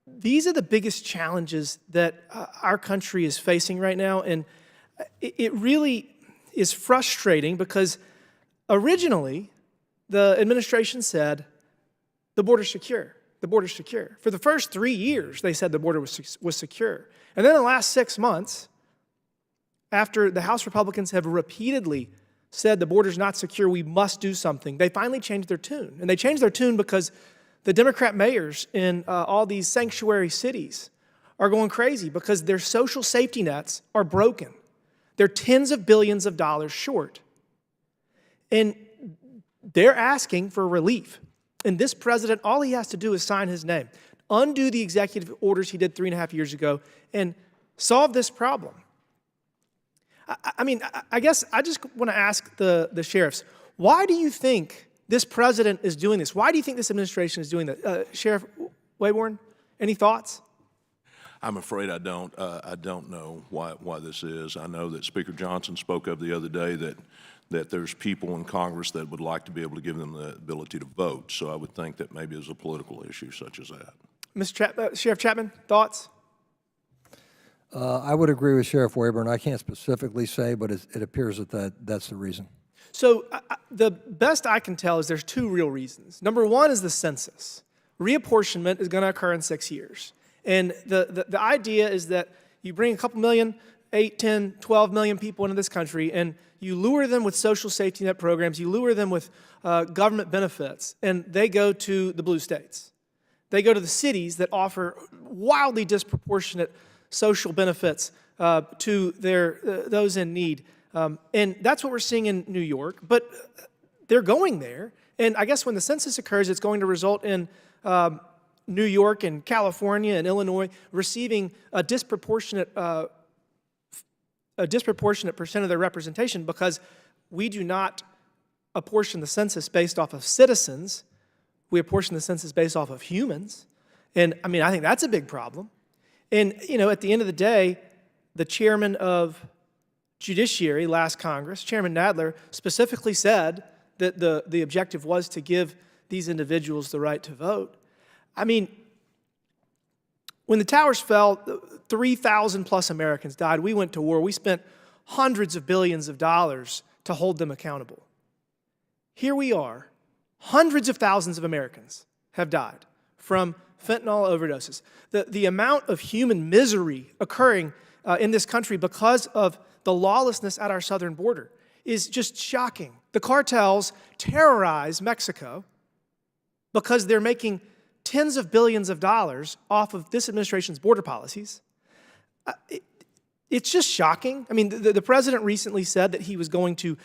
Speaker 13: these are the biggest challenges that our country is facing right now, and it really is frustrating because originally the administration said the border's secure. The border's secure. For the first 3 years, they said the border was secure. And then in the last 6 months, after the House Republicans have repeatedly said the border's not secure, we must do something, they finally changed their tune. And they changed their tune because the Democrat mayors in all these sanctuary cities are going crazy because their social safety nets are broken. They're tens of billions of dollars short. And they're asking for relief. And this president, all he has to do is sign his name, undo the executive orders he did 3.5 years ago, and solve this problem. I guess I just want to ask the sheriffs, why do you think this president is doing this? Why do you think this administration is doing that? Sheriff Waybourn, any thoughts?
Speaker 6: I'm afraid I don't. I don't know why this is. I know that Speaker Johnson spoke of the other day that there's people in Congress that would like to be able to give them the ability to vote. So I would think that maybe it's a political issue such as that.
Speaker 13: Sheriff Chapman, thoughts?
Speaker 7: I would agree with Sheriff Waybourn. I can't specifically say, but it appears that's the reason.
Speaker 13: So the best I can tell is there's two real reasons. Number one is the census. Reapportionment is going to occur in 6 years. And the idea is that you bring a couple million, 8, 10, 12 million people into this country, and you lure them with social safety net programs, you lure them with government benefits, and they go to the blue states. They go to the cities that offer wildly disproportionate social benefits to those in need. And that's what we're seeing in New York, but they're going there. And I guess when the census occurs, it's going to result in New York and California and Illinois receiving a disproportionate percent of their representation, because we do not apportion the census based off of citizens. We apportion the census based off of humans. And I mean, I think that's a big problem. And, you know, at the end of the day, the chairman of Judiciary last Congress, Chairman Nadler, specifically said that the objective was to give these individuals the right to vote. I mean, when the towers fell, 3,000 plus Americans died. We went to war. We spent hundreds of billions of dollars to hold them accountable. Here we are, hundreds of thousands of Americans have died from fentanyl overdoses. The amount of human misery occurring in this country because of the lawlessness at our southern border is just shocking. The cartels terrorize Mexico because they're making tens of billions of dollars off of this administration's border policies. It's just shocking. I mean, the president recently said that he was going to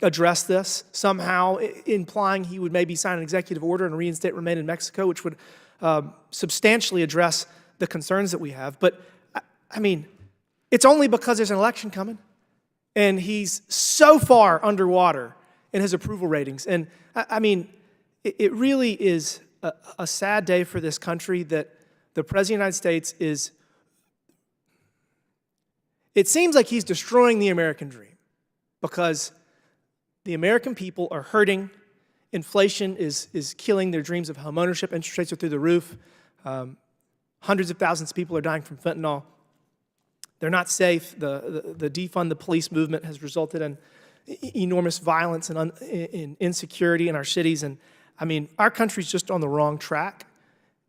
Speaker 13: address this somehow, implying he would maybe sign an executive order and reinstate remain in Mexico, which would substantially address the concerns that we have. But, I mean, it's only because there's an election coming, and he's so far underwater in his approval ratings. And, I mean, it really is a sad day for this country that the President of the United States is, it seems like he's destroying the American dream, because the American people are hurting. Inflation is killing their dreams of homeownership. Interest rates are through the roof. Hundreds of thousands of people are dying from fentanyl. They're not safe. The defund the police movement has resulted in enormous violence and insecurity in our cities. And I mean, our country's just on the wrong track,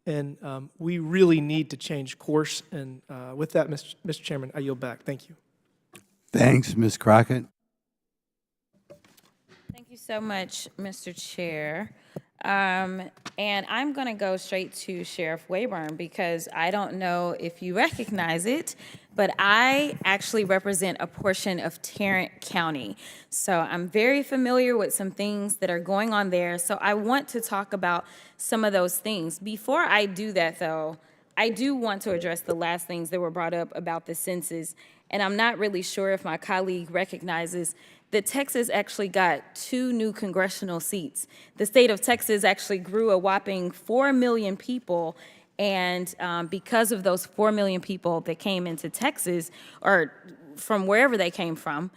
Speaker 13: and we really need to change course. And with that, Mr. Chairman, I yield back. Thank you.
Speaker 3: Thanks, Ms. Crockett.
Speaker 14: Thank you so much, Mr. Chair. And I'm going to go straight to Sheriff Waybourn, because I don't know if you recognize it, but I actually represent a portion of Tarrant County. So I'm very familiar with some things that are going on there. So I want to talk about some of those things. Before I do that, though, I do want to address the last things that were brought up about the census. And I'm not really sure if my colleague recognizes that Texas actually got 2 new congressional seats. The state of Texas actually grew a whopping 4 million people, and because of those 4 million people that came into Texas, or from wherever they came from,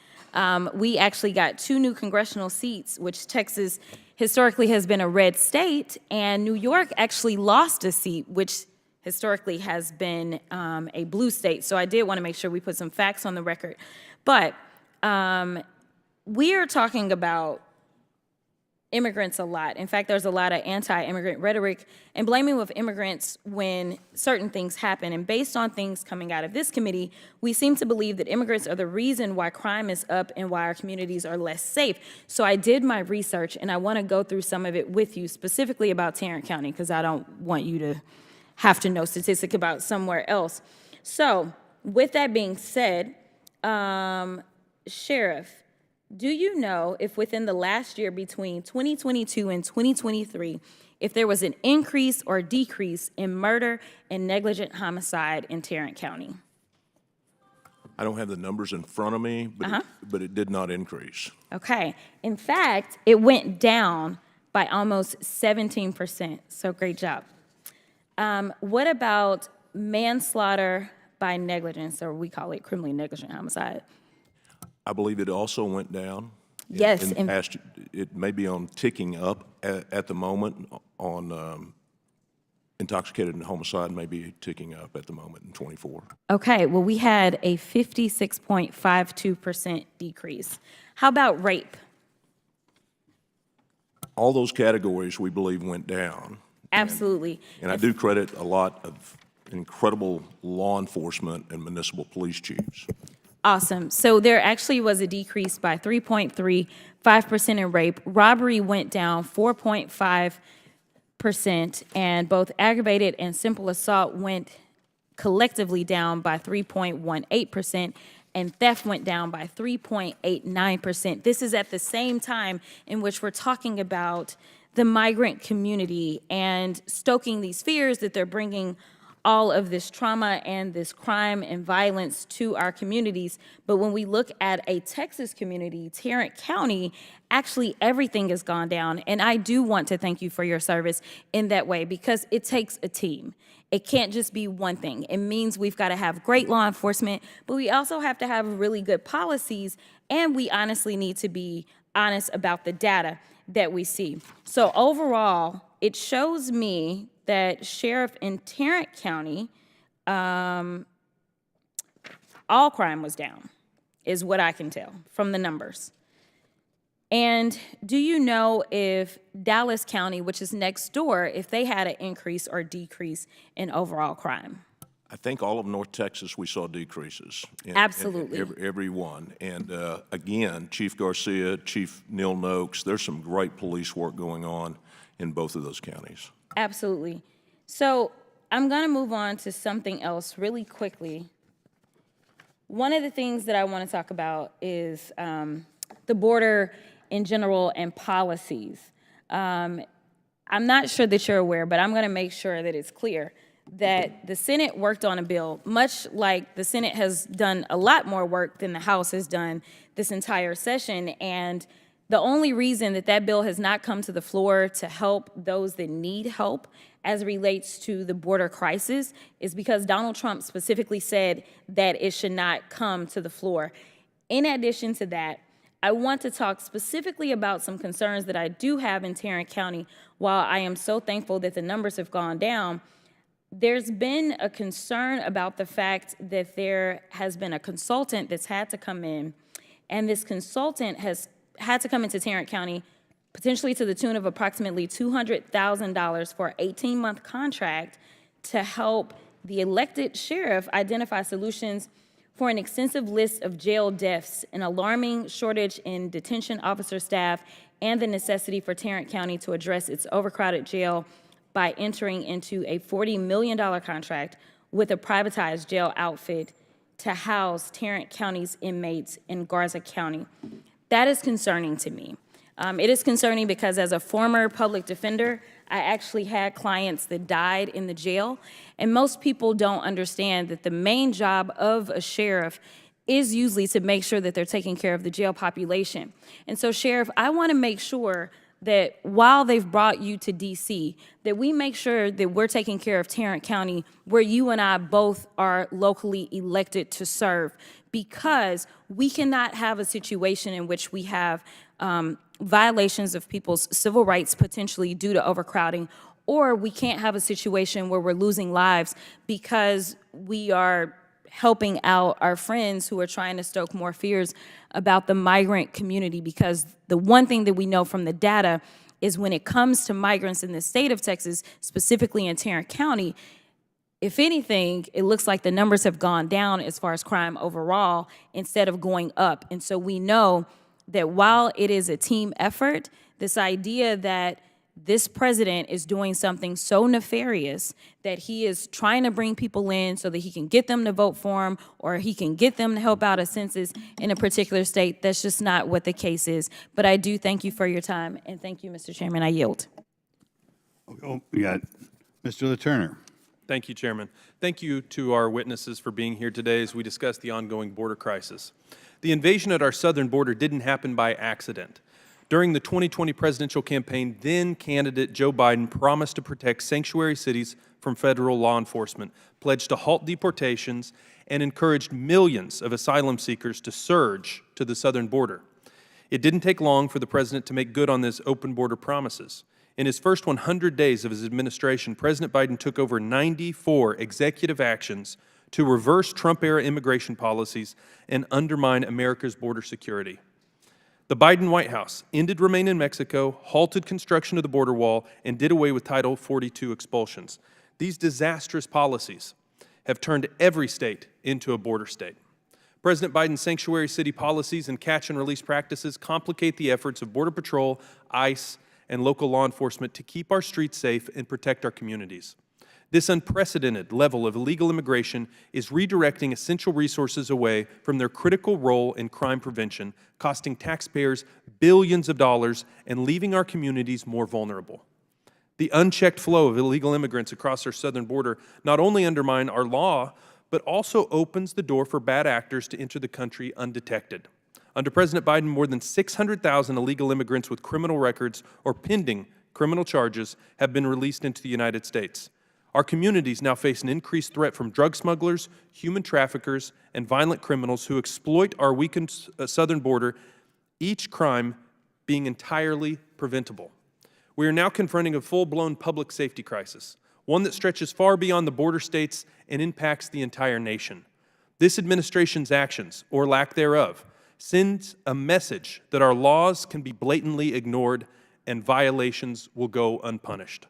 Speaker 14: we actually got 2 new congressional seats, which Texas historically has been a red state, and New York actually lost a seat, which historically has been a blue state. So I did want to make sure we put some facts on the record. But we are talking about immigrants a lot. In fact, there's a lot of anti-immigrant rhetoric and blaming of immigrants when certain things happen. And based on things coming out of this committee, we seem to believe that immigrants are the reason why crime is up and why our communities are less safe. So I did my research, and I want to go through some of it with you, specifically about Tarrant County, because I don't want you to have to know statistics about somewhere else. So with that being said, Sheriff, do you know if within the last year between 2022 and 2023, if there was an increase or decrease in murder and negligent homicide in Tarrant County?
Speaker 6: I don't have the numbers in front of me, but it did not increase.
Speaker 14: Okay. In fact, it went down by almost 17%. So great job. What about manslaughter by negligence, or we call it criminally negligent homicide?
Speaker 6: I believe it also went down.
Speaker 14: Yes.
Speaker 6: It may be on ticking up at the moment on intoxicated and homicide may be ticking up at the moment in 24.
Speaker 14: Okay, well, we had a 56.52% decrease. How about rape?
Speaker 6: All those categories we believe went down.
Speaker 14: Absolutely.
Speaker 6: And I do credit a lot of incredible law enforcement and municipal police chiefs.
Speaker 14: Awesome. So there actually was a decrease by 3.35% in rape. Robbery went down 4.5%, and both aggravated and simple assault went collectively down by 3.18%, and theft went down by 3.89%. This is at the same time in which we're talking about the migrant community and stoking these fears that they're bringing all of this trauma and this crime and violence to our communities. But when we look at a Texas community, Tarrant County, actually everything has gone down. And I do want to thank you for your service in that way, because it takes a team. It can't just be one thing. It means we've got to have great law enforcement, but we also have to have really good policies, and we honestly need to be honest about the data that we see. So overall, it shows me that Sheriff in Tarrant County, all crime was down, is what I can tell from the numbers. And do you know if Dallas County, which is next door, if they had an increase or decrease in overall crime?
Speaker 6: I think all of North Texas, we saw decreases.
Speaker 14: Absolutely.
Speaker 6: Every one. And again, Chief Garcia, Chief Neil Noakes, there's some great police work going on in both of those counties.
Speaker 14: Absolutely. So I'm going to move on to something else really quickly. One of the things that I want to talk about is the border in general and policies. I'm not sure that you're aware, but I'm going to make sure that it's clear that the Senate worked on a bill, much like the Senate has done a lot more work than the House has done this entire session. And the only reason that that bill has not come to the floor to help those that need help as it relates to the border crisis is because Donald Trump specifically said that it should not come to the floor. In addition to that, I want to talk specifically about some concerns that I do have in Tarrant County. While I am so thankful that the numbers have gone down, there's been a concern about the fact that there has been a consultant that's had to come in, and this consultant has had to come into Tarrant County potentially to the tune of approximately $200,000 for an 18-month contract to help the elected sheriff identify solutions for an extensive list of jail deaths, an alarming shortage in detention officer staff, and the necessity for Tarrant County to address its overcrowded jail by entering into a $40 million contract with a privatized jail outfit to house Tarrant County's inmates in Garza County. That is concerning to me. It is concerning because as a former public defender, I actually had clients that died in the jail, and most people don't understand that the main job of a sheriff is usually to make sure that they're taking care of the jail population. And so, Sheriff, I want to make sure that while they've brought you to D.C., that we make sure that we're taking care of Tarrant County, where you and I both are locally elected to serve, because we cannot have a situation in which we have violations of people's civil rights potentially due to overcrowding, or we can't have a situation where we're losing lives because we are helping out our friends who are trying to stoke more fears about the migrant community. Because the one thing that we know from the data is when it comes to migrants in the state of Texas, specifically in Tarrant County, if anything, it looks like the numbers have gone down as far as crime overall instead of going up. And so we know that while it is a team effort, this idea that this president is doing something so nefarious that he is trying to bring people in so that he can get them to vote for him or he can get them to help out a census in a particular state, that's just not what the case is. But I do thank you for your time, and thank you, Mr. Chairman. I yield.
Speaker 15: We got Mr. LaTurner.
Speaker 16: Thank you, Chairman. Thank you to our witnesses for being here today as we discuss the ongoing border crisis. The invasion at our southern border didn't happen by accident. During the 2020 presidential campaign, then candidate Joe Biden promised to protect sanctuary cities from federal law enforcement, pledged to halt deportations, and encouraged millions of asylum seekers to surge to the southern border. It didn't take long for the president to make good on these open border promises. In his first 100 days of his administration, President Biden took over 94 executive actions to reverse Trump-era immigration policies and undermine America's border security. The Biden White House ended Remain in Mexico, halted construction of the border wall, and did away with Title 42 expulsions. These disastrous policies have turned every state into a border state. President Biden's sanctuary city policies and catch and release practices complicate the efforts of Border Patrol, ICE, and local law enforcement to keep our streets safe and protect our communities. This unprecedented level of illegal immigration is redirecting essential resources away from their critical role in crime prevention, costing taxpayers billions of dollars and leaving our communities more vulnerable. The unchecked flow of illegal immigrants across our southern border not only undermine our law, but also opens the door for bad actors to enter the country undetected. Under President Biden, more than 600,000 illegal immigrants with criminal records or pending criminal charges have been released into the United States. Our communities now face an increased threat from drug smugglers, human traffickers, and violent criminals who exploit our weakened southern border, each crime being entirely preventable. We are now confronting a full-blown public safety crisis, one that stretches far beyond the border states and impacts the entire nation. This administration's actions, or lack thereof, sends a message that our laws can be blatantly ignored and violations will go unpunished.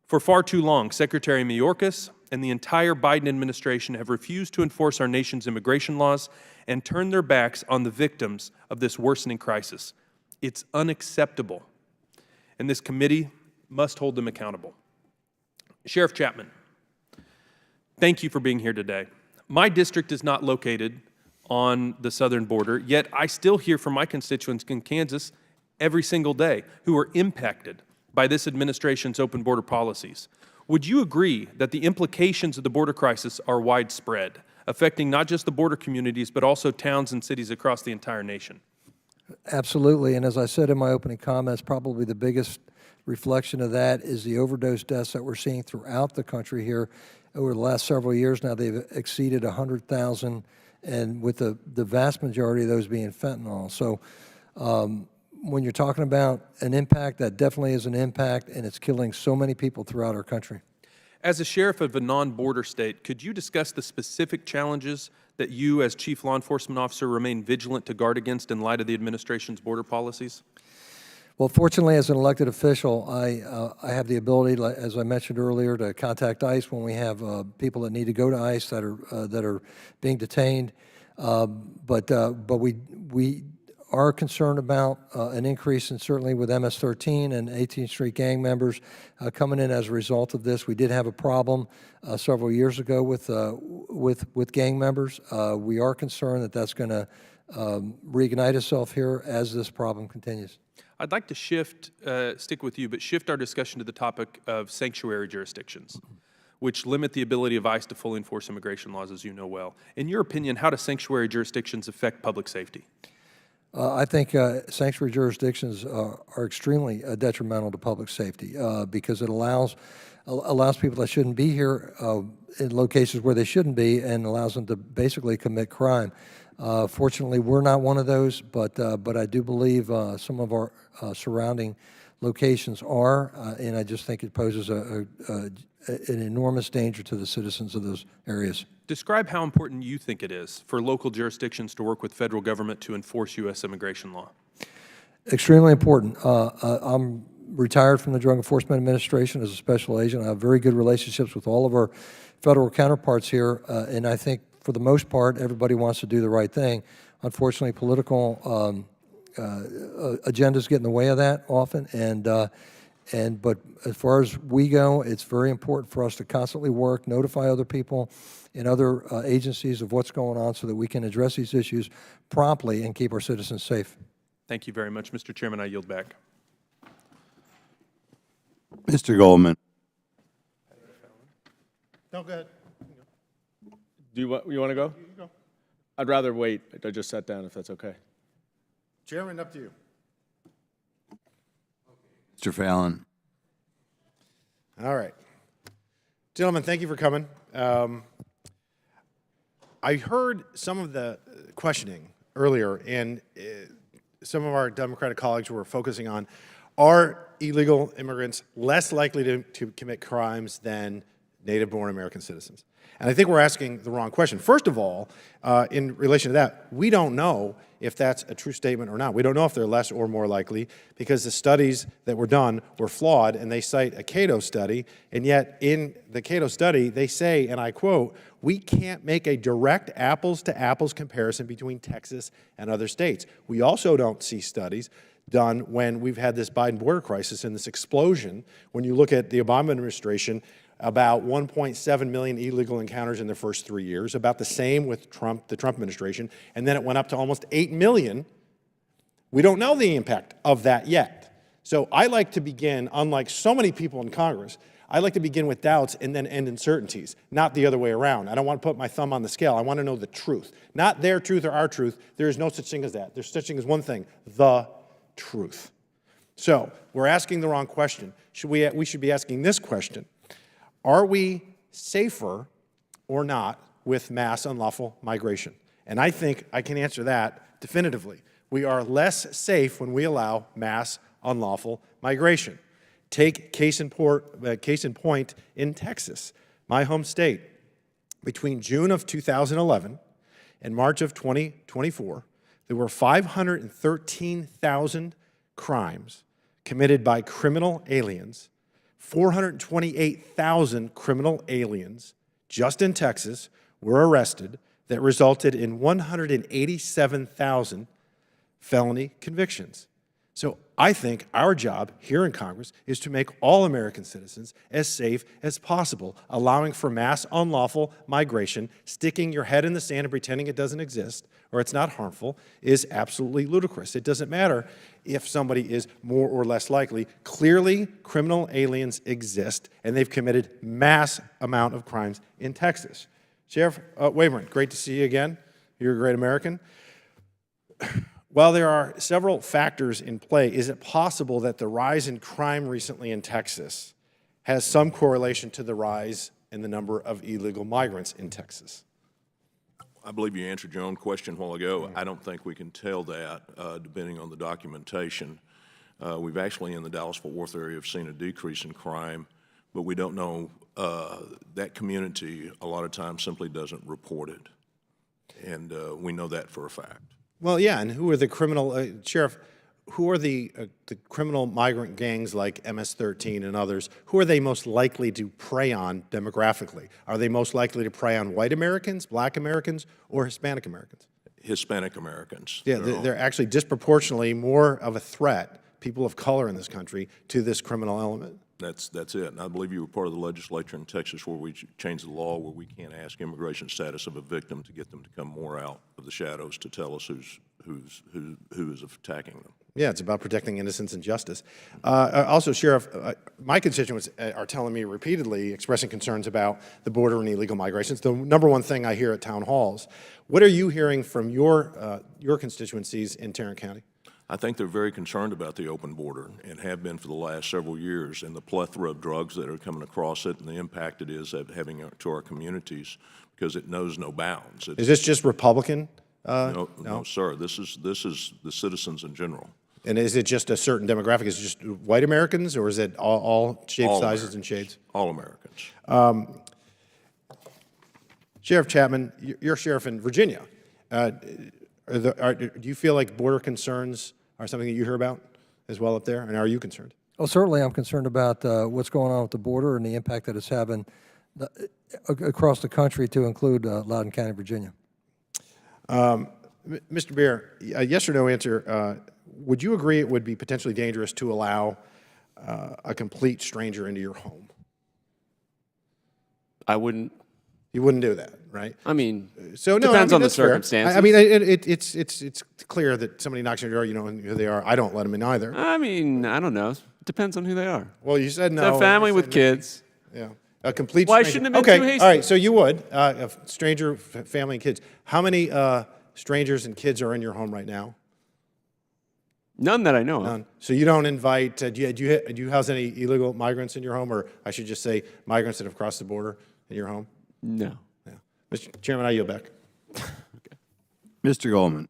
Speaker 16: For far too long, Secretary Mayorkas and the entire Biden administration have refused to enforce our nation's immigration laws and turn their backs on the victims of this worsening crisis. It's unacceptable, and this committee must hold them accountable. Sheriff Chapman, thank you for being here today. My district is not located on the southern border, yet I still hear from my constituents in Kansas every single day who are impacted by this administration's open border policies. Would you agree that the implications of the border crisis are widespread, affecting not just the border communities, but also towns and cities across the entire nation?
Speaker 7: Absolutely, and as I said in my opening comments, probably the biggest reflection of that is the overdose deaths that we're seeing throughout the country here. Over the last several years now, they've exceeded 100,000, and with the vast majority of those being fentanyl. So when you're talking about an impact, that definitely is an impact, and it's killing so many people throughout our country.
Speaker 16: As a sheriff of a non-border state, could you discuss the specific challenges that you as chief law enforcement officer remain vigilant to guard against in light of the administration's border policies?
Speaker 7: Well, fortunately, as an elected official, I have the ability, as I mentioned earlier, to contact ICE when we have people that need to go to ICE that are being detained. But we are concerned about an increase, and certainly with MS-13 and 18th Street gang members coming in as a result of this. We did have a problem several years ago with gang members. We are concerned that that's going to reignite itself here as this problem continues.
Speaker 16: I'd like to stick with you, but shift our discussion to the topic of sanctuary jurisdictions, which limit the ability of ICE to fully enforce immigration laws, as you know well. In your opinion, how do sanctuary jurisdictions affect public safety?
Speaker 7: I think sanctuary jurisdictions are extremely detrimental to public safety because it allows people that shouldn't be here in locations where they shouldn't be, and allows them to basically commit crime. Fortunately, we're not one of those, but I do believe some of our surrounding locations are, and I just think it poses an enormous danger to the citizens of those areas.
Speaker 16: Describe how important you think it is for local jurisdictions to work with federal government to enforce U.S. immigration law.
Speaker 7: Extremely important. I'm retired from the Drug Enforcement Administration as a special agent. I have very good relationships with all of our federal counterparts here, and I think for the most part, everybody wants to do the right thing. Unfortunately, political agendas get in the way of that often, but as far as we go, it's very important for us to constantly work, notify other people and other agencies of what's going on so that we can address these issues promptly and keep our citizens safe.
Speaker 16: Thank you very much. Mr. Chairman, I yield back.
Speaker 15: Mr. Goldman.
Speaker 17: No, go ahead. You want to go? You go. I'd rather wait. I just sat down, if that's okay. Chairman, up to you.
Speaker 15: Mr. Fallon.
Speaker 17: All right. Gentlemen, thank you for coming. I heard some of the questioning earlier, and some of our Democratic colleagues were focusing on, are illegal immigrants less likely to commit crimes than native-born American citizens? And I think we're asking the wrong question. First of all, in relation to that, we don't know if that's a true statement or not. We don't know if they're less or more likely because the studies that were done were flawed, and they cite a Cato study, and yet in the Cato study, they say, and I quote, "We can't make a direct apples-to-apples comparison between Texas and other states." We also don't see studies done when we've had this Biden border crisis and this explosion. When you look at the Obama administration, about 1.7 million illegal encounters in the first 3 years, about the same with the Trump administration, and then it went up to almost 8 million. We don't know the impact of that yet. So I like to begin, unlike so many people in Congress, I like to begin with doubts and then end in certainties, not the other way around. I don't want to put my thumb on the scale. I want to know the truth. Not their truth or our truth. There is no such thing as that. There's such thing as one thing, the truth. So we're asking the wrong question. We should be asking this question. Are we safer or not with mass unlawful migration? And I think I can answer that definitively. We are less safe when we allow mass unlawful migration. Take case in point in Texas, my home state. Between June of 2011 and March of 2024, there were 513,000 crimes committed by criminal aliens, 428,000 criminal aliens just in Texas were arrested that resulted in 187,000 felony convictions. So I think our job here in Congress is to make all American citizens as safe as possible. Allowing for mass unlawful migration, sticking your head in the sand and pretending it doesn't exist or it's not harmful is absolutely ludicrous. It doesn't matter if somebody is more or less likely. Clearly, criminal aliens exist, and they've committed mass amount of crimes in Texas. Sheriff Waybourn, great to see you again. You're a great American. While there are several factors in play, is it possible that the rise in crime recently in Texas has some correlation to the rise in the number of illegal migrants in Texas?
Speaker 6: I believe you answered your own question a while ago. I don't think we can tell that, depending on the documentation. We've actually, in the Dallas-Fort Worth area, have seen a decrease in crime, but we don't know. That community, a lot of times, simply doesn't report it. And we know that for a fact.
Speaker 17: Well, yeah, and who are the criminal, Sheriff, who are the criminal migrant gangs like MS-13 and others, who are they most likely to prey on demographically? Are they most likely to prey on white Americans, black Americans, or Hispanic Americans?
Speaker 6: Hispanic Americans.
Speaker 17: Yeah, they're actually disproportionately more of a threat, people of color in this country, to this criminal element.
Speaker 6: That's it. And I believe you were part of the legislature in Texas where we changed the law where we can't ask immigration status of a victim to get them to come more out of the shadows to tell us who is attacking them.
Speaker 17: Yeah, it's about protecting innocence and justice. Also, Sheriff, my constituents are telling me repeatedly, expressing concerns about the border and illegal migration. It's the number one thing I hear at town halls. What are you hearing from your constituencies in Tarrant County?
Speaker 6: I think they're very concerned about the open border and have been for the last several years, and the plethora of drugs that are coming across it and the impact it is having to our communities because it knows no bounds.
Speaker 17: Is this just Republican?
Speaker 6: No, sir. This is the citizens in general.
Speaker 17: And is it just a certain demographic? Is it just white Americans, or is it all shapes, sizes, and shades?
Speaker 6: All Americans.
Speaker 17: Sheriff Chapman, you're sheriff in Virginia. Do you feel like border concerns are something that you hear about as well up there, and are you concerned?
Speaker 7: Well, certainly I'm concerned about what's going on with the border and the impact that it's having across the country, to include Loudoun County, Virginia.
Speaker 17: Mr. Bier, yes or no answer, would you agree it would be potentially dangerous to allow a complete stranger into your home?
Speaker 8: I wouldn't.
Speaker 17: You wouldn't do that, right?
Speaker 8: I mean,
Speaker 17: so no,
Speaker 8: depends on the
Speaker 17: that's fair.
Speaker 8: circumstances.
Speaker 17: I mean, it's clear that somebody knocks on your door, you know who they are. I don't let them in either.
Speaker 8: I mean, I don't know. It depends on who they are.
Speaker 17: Well, you said no.
Speaker 8: It's a family with kids.
Speaker 17: Yeah. A complete
Speaker 8: Why
Speaker 17: stranger.
Speaker 8: shouldn't it have been too
Speaker 17: Okay,
Speaker 8: hasty?
Speaker 17: all right, so you would, a stranger, family, and kids. How many strangers and kids are in your home right now?
Speaker 8: None that I know of.
Speaker 17: None. So you don't invite, do you house any illegal migrants in your home, or I should just say migrants that have crossed the border in your home?
Speaker 8: No.
Speaker 17: Yeah. Mr. Chairman, I yield back.
Speaker 15: Okay. Mr. Goldman.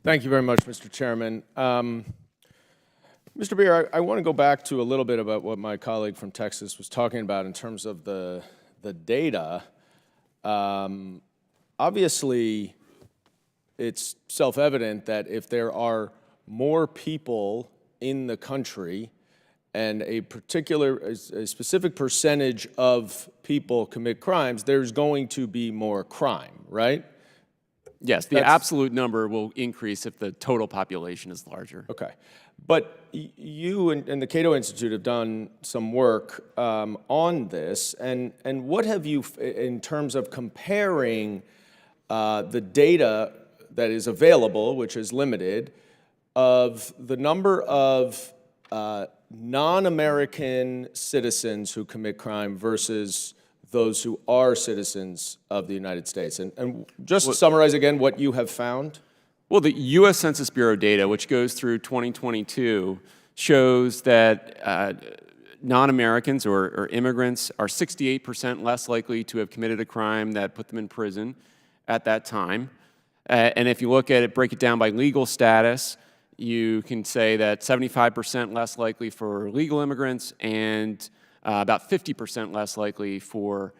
Speaker 18: Thank you very much, Mr. Chairman. Mr. Bier, I want to go back to a little bit about what my colleague from Texas was talking about in terms of the data. Obviously, it's self-evident that if there are more people in the country and a specific percentage of people commit crimes, there's going to be more crime, right?
Speaker 8: Yes, the absolute number will increase if the total population is larger.
Speaker 18: Okay. But you and the Cato Institute have done some work on this, and what have you, in terms of comparing the data that is available, which is limited, of the number of non-American citizens who commit crime versus those who are citizens of the United States? And just to summarize again what you have found.
Speaker 8: Well, the U.S. Census Bureau data, which goes through 2022, shows that non-Americans or immigrants are 68% less likely to have committed a crime that put them in prison at that time. And if you look at it, break it down by legal status, you can say that 75% less likely for legal immigrants and about 50% less likely for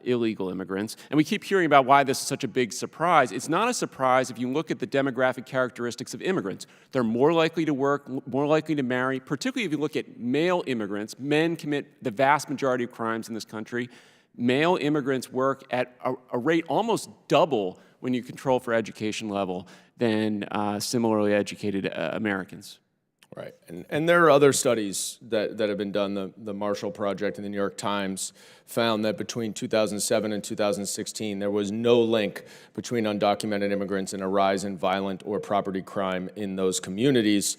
Speaker 8: illegal immigrants. And we keep hearing about why this is such a big surprise. It's not a surprise if you look at the demographic characteristics of immigrants. They're more likely to work, more likely to marry, particularly if you look at male immigrants. Men commit the vast majority of crimes in this country. Male immigrants work at a rate almost double when you control for education level than similarly educated Americans.
Speaker 18: Right, and there are other studies that have been done. The Marshall Project and the New York Times found that between 2007 and 2016, there was no link between undocumented immigrants and a rise in violent or property crime in those communities.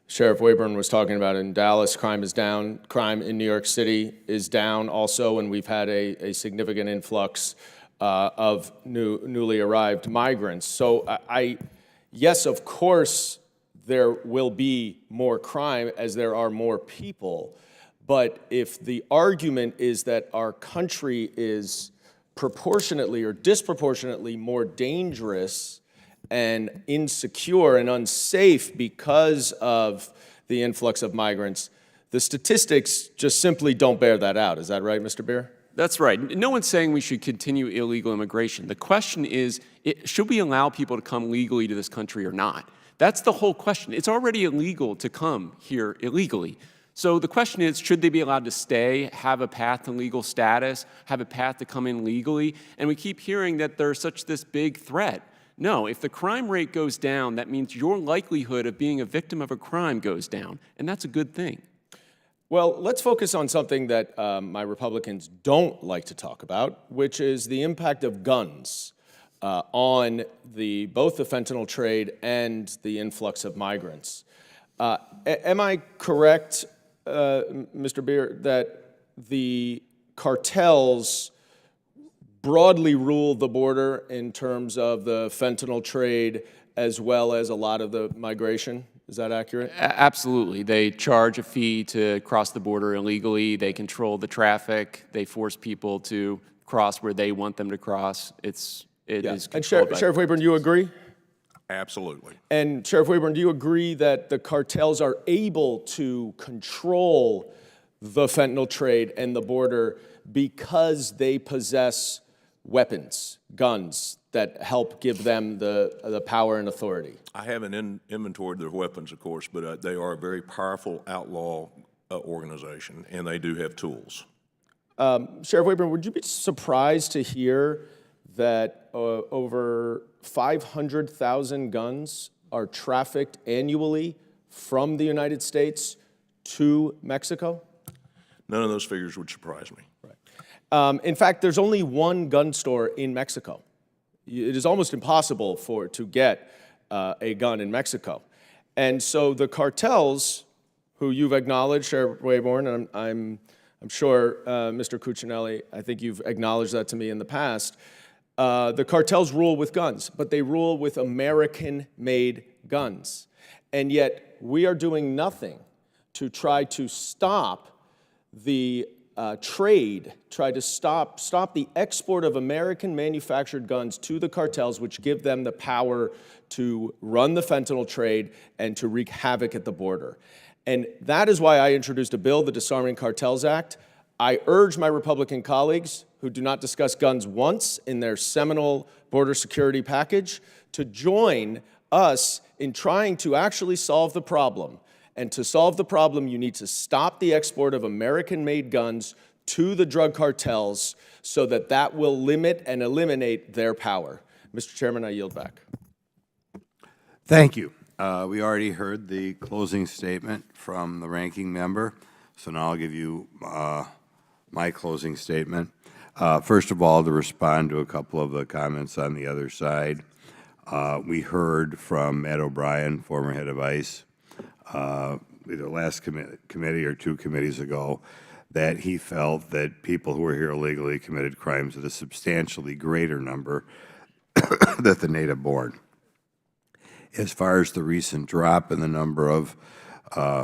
Speaker 18: Sheriff Waybourn was talking about in Dallas, crime is down. Crime in New York City is down also, and we've had a significant influx of newly arrived migrants. So yes, of course, there will be more crime as there are more people. But if the argument is that our country is proportionately or disproportionately more dangerous and insecure and unsafe because of the influx of migrants, the statistics just simply don't bear that out. Is that right, Mr. Bier?
Speaker 8: That's right. No one's saying we should continue illegal immigration. The question is, should we allow people to come legally to this country or not? That's the whole question. It's already illegal to come here illegally. So the question is, should they be allowed to stay, have a path to legal status, have a path to come in legally? And we keep hearing that there's this big threat. No, if the crime rate goes down, that means your likelihood of being a victim of a crime goes down, and that's a good thing.
Speaker 18: Well, let's focus on something that my Republicans don't like to talk about, which is the impact of guns on both the fentanyl trade and the influx of migrants. Am I correct, Mr. Bier, that the cartels broadly rule the border in terms of the fentanyl trade as well as a lot of the migration? Is that accurate?
Speaker 8: Absolutely. They charge a fee to cross the border illegally. They control the traffic. They force people to cross where they want them to cross. It is
Speaker 18: and Sheriff Waybourn, do you agree?
Speaker 6: Absolutely.
Speaker 18: And Sheriff Waybourn, do you agree that the cartels are able to control the fentanyl trade and the border because they possess weapons, guns, that help give them the power and authority?
Speaker 6: I haven't inventoried their weapons, of course, but they are a very powerful outlaw organization, and they do have tools.
Speaker 18: Sheriff Waybourn, would you be surprised to hear that over 500,000 guns are trafficked annually from the United States to Mexico?
Speaker 6: None of those figures would surprise me.
Speaker 18: Right. In fact, there's only one gun store in Mexico. It is almost impossible to get a gun in Mexico. And so the cartels, who you've acknowledged, Sheriff Waybourn, and I'm sure, Mr. Cuccinelli, I think you've acknowledged that to me in the past, the cartels rule with guns, but they rule with American-made guns. And yet we are doing nothing to try to stop the trade, try to stop the export of American-manufactured guns to the cartels, which give them the power to run the fentanyl trade and to wreak havoc at the border. And that is why I introduced a bill, the Disarming Cartels Act. I urge my Republican colleagues who do not discuss guns once in their seminal border security package to join us in trying to actually solve the problem. And to solve the problem, you need to stop the export of American-made guns to the drug cartels so that will limit and eliminate their power. Mr. Chairman, I yield back.
Speaker 3: Thank you. We already heard the closing statement from the ranking member, so now I'll give you my closing statement. First of all, to respond to a couple of the comments on the other side, we heard from Matt O'Brien, former head of ICE, either last committee or 2 committees ago, that he felt that people who were here illegally committed crimes at a substantially greater number than the native-born. As far as the recent drop in the number of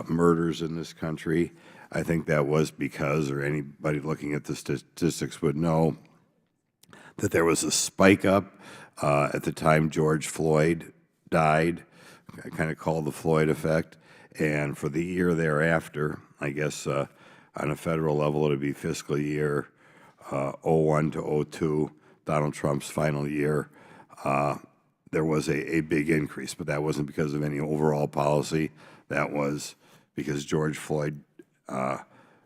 Speaker 3: murders in this country, I think that was because, or anybody looking at the statistics would know, that there was a spike up at the time George Floyd died, kind of called the Floyd effect, and for the year thereafter, I guess on a federal level it would be fiscal year 01 to 02, Donald Trump's final year, there was a big increase, but that wasn't because of any overall policy. That was because George Floyd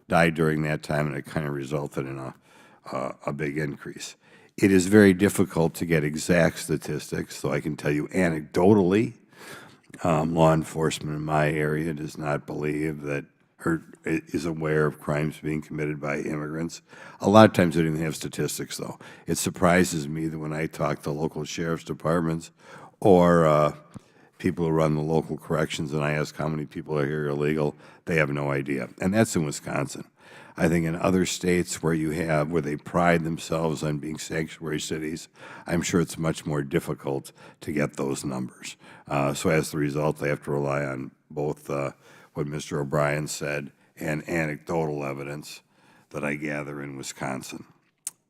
Speaker 3: died during that time, and it kind of resulted in a big increase. It is very difficult to get exact statistics, so I can tell you anecdotally, law enforcement in my area does not believe that or is aware of crimes being committed by immigrants. A lot of times they don't even have statistics, though. It surprises me that when I talk to local sheriff's departments or people who run the local corrections and I ask how many people are here illegal, they have no idea. And that's in Wisconsin. I think in other states where they pride themselves on being sanctuary cities, I'm sure it's much more difficult to get those numbers. So as a result, they have to rely on both what Mr. O'Brien said and anecdotal evidence that I gather in Wisconsin.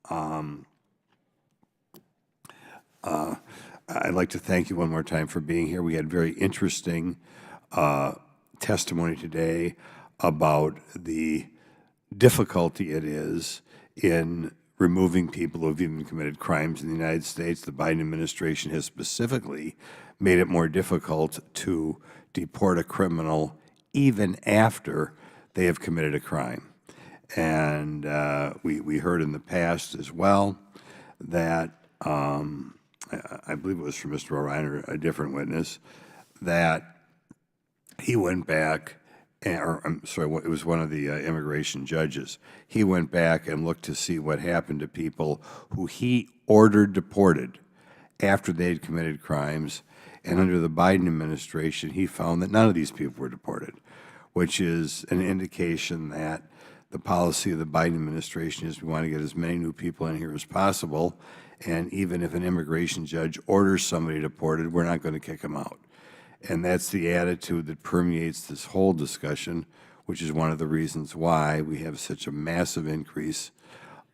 Speaker 3: I'd like to thank you one more time for being here. We had very interesting testimony today about the difficulty it is in removing people who have even committed crimes in the United States. The Biden administration has specifically made it more difficult to deport a criminal even after they have committed a crime. And we heard in the past as well that, I believe it was from Mr. O'Brien or a different witness, that he went back, or I'm sorry, it was one of the immigration judges. He went back and looked to see what happened to people who he ordered deported after they had committed crimes. And under the Biden administration, he found that none of these people were deported, which is an indication that the policy of the Biden administration is we want to get as many new people in here as possible, and even if an immigration judge orders somebody deported, we're not going to kick them out. And that's the attitude that permeates this whole discussion, which is one of the reasons why we have such a massive increase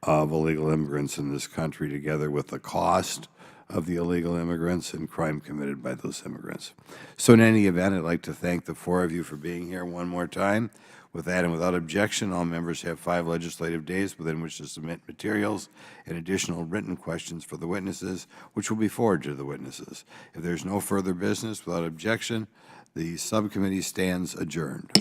Speaker 3: of illegal immigrants in this country, together with the cost of the illegal immigrants and crime committed by those immigrants. So in any event, I'd like to thank the 4 of you for being here one more time. With that and without objection, all members have 5 legislative days within which to submit materials and additional written questions for the witnesses, which will be forwarded to the witnesses. If there's no further business, without objection, the subcommittee stands adjourned.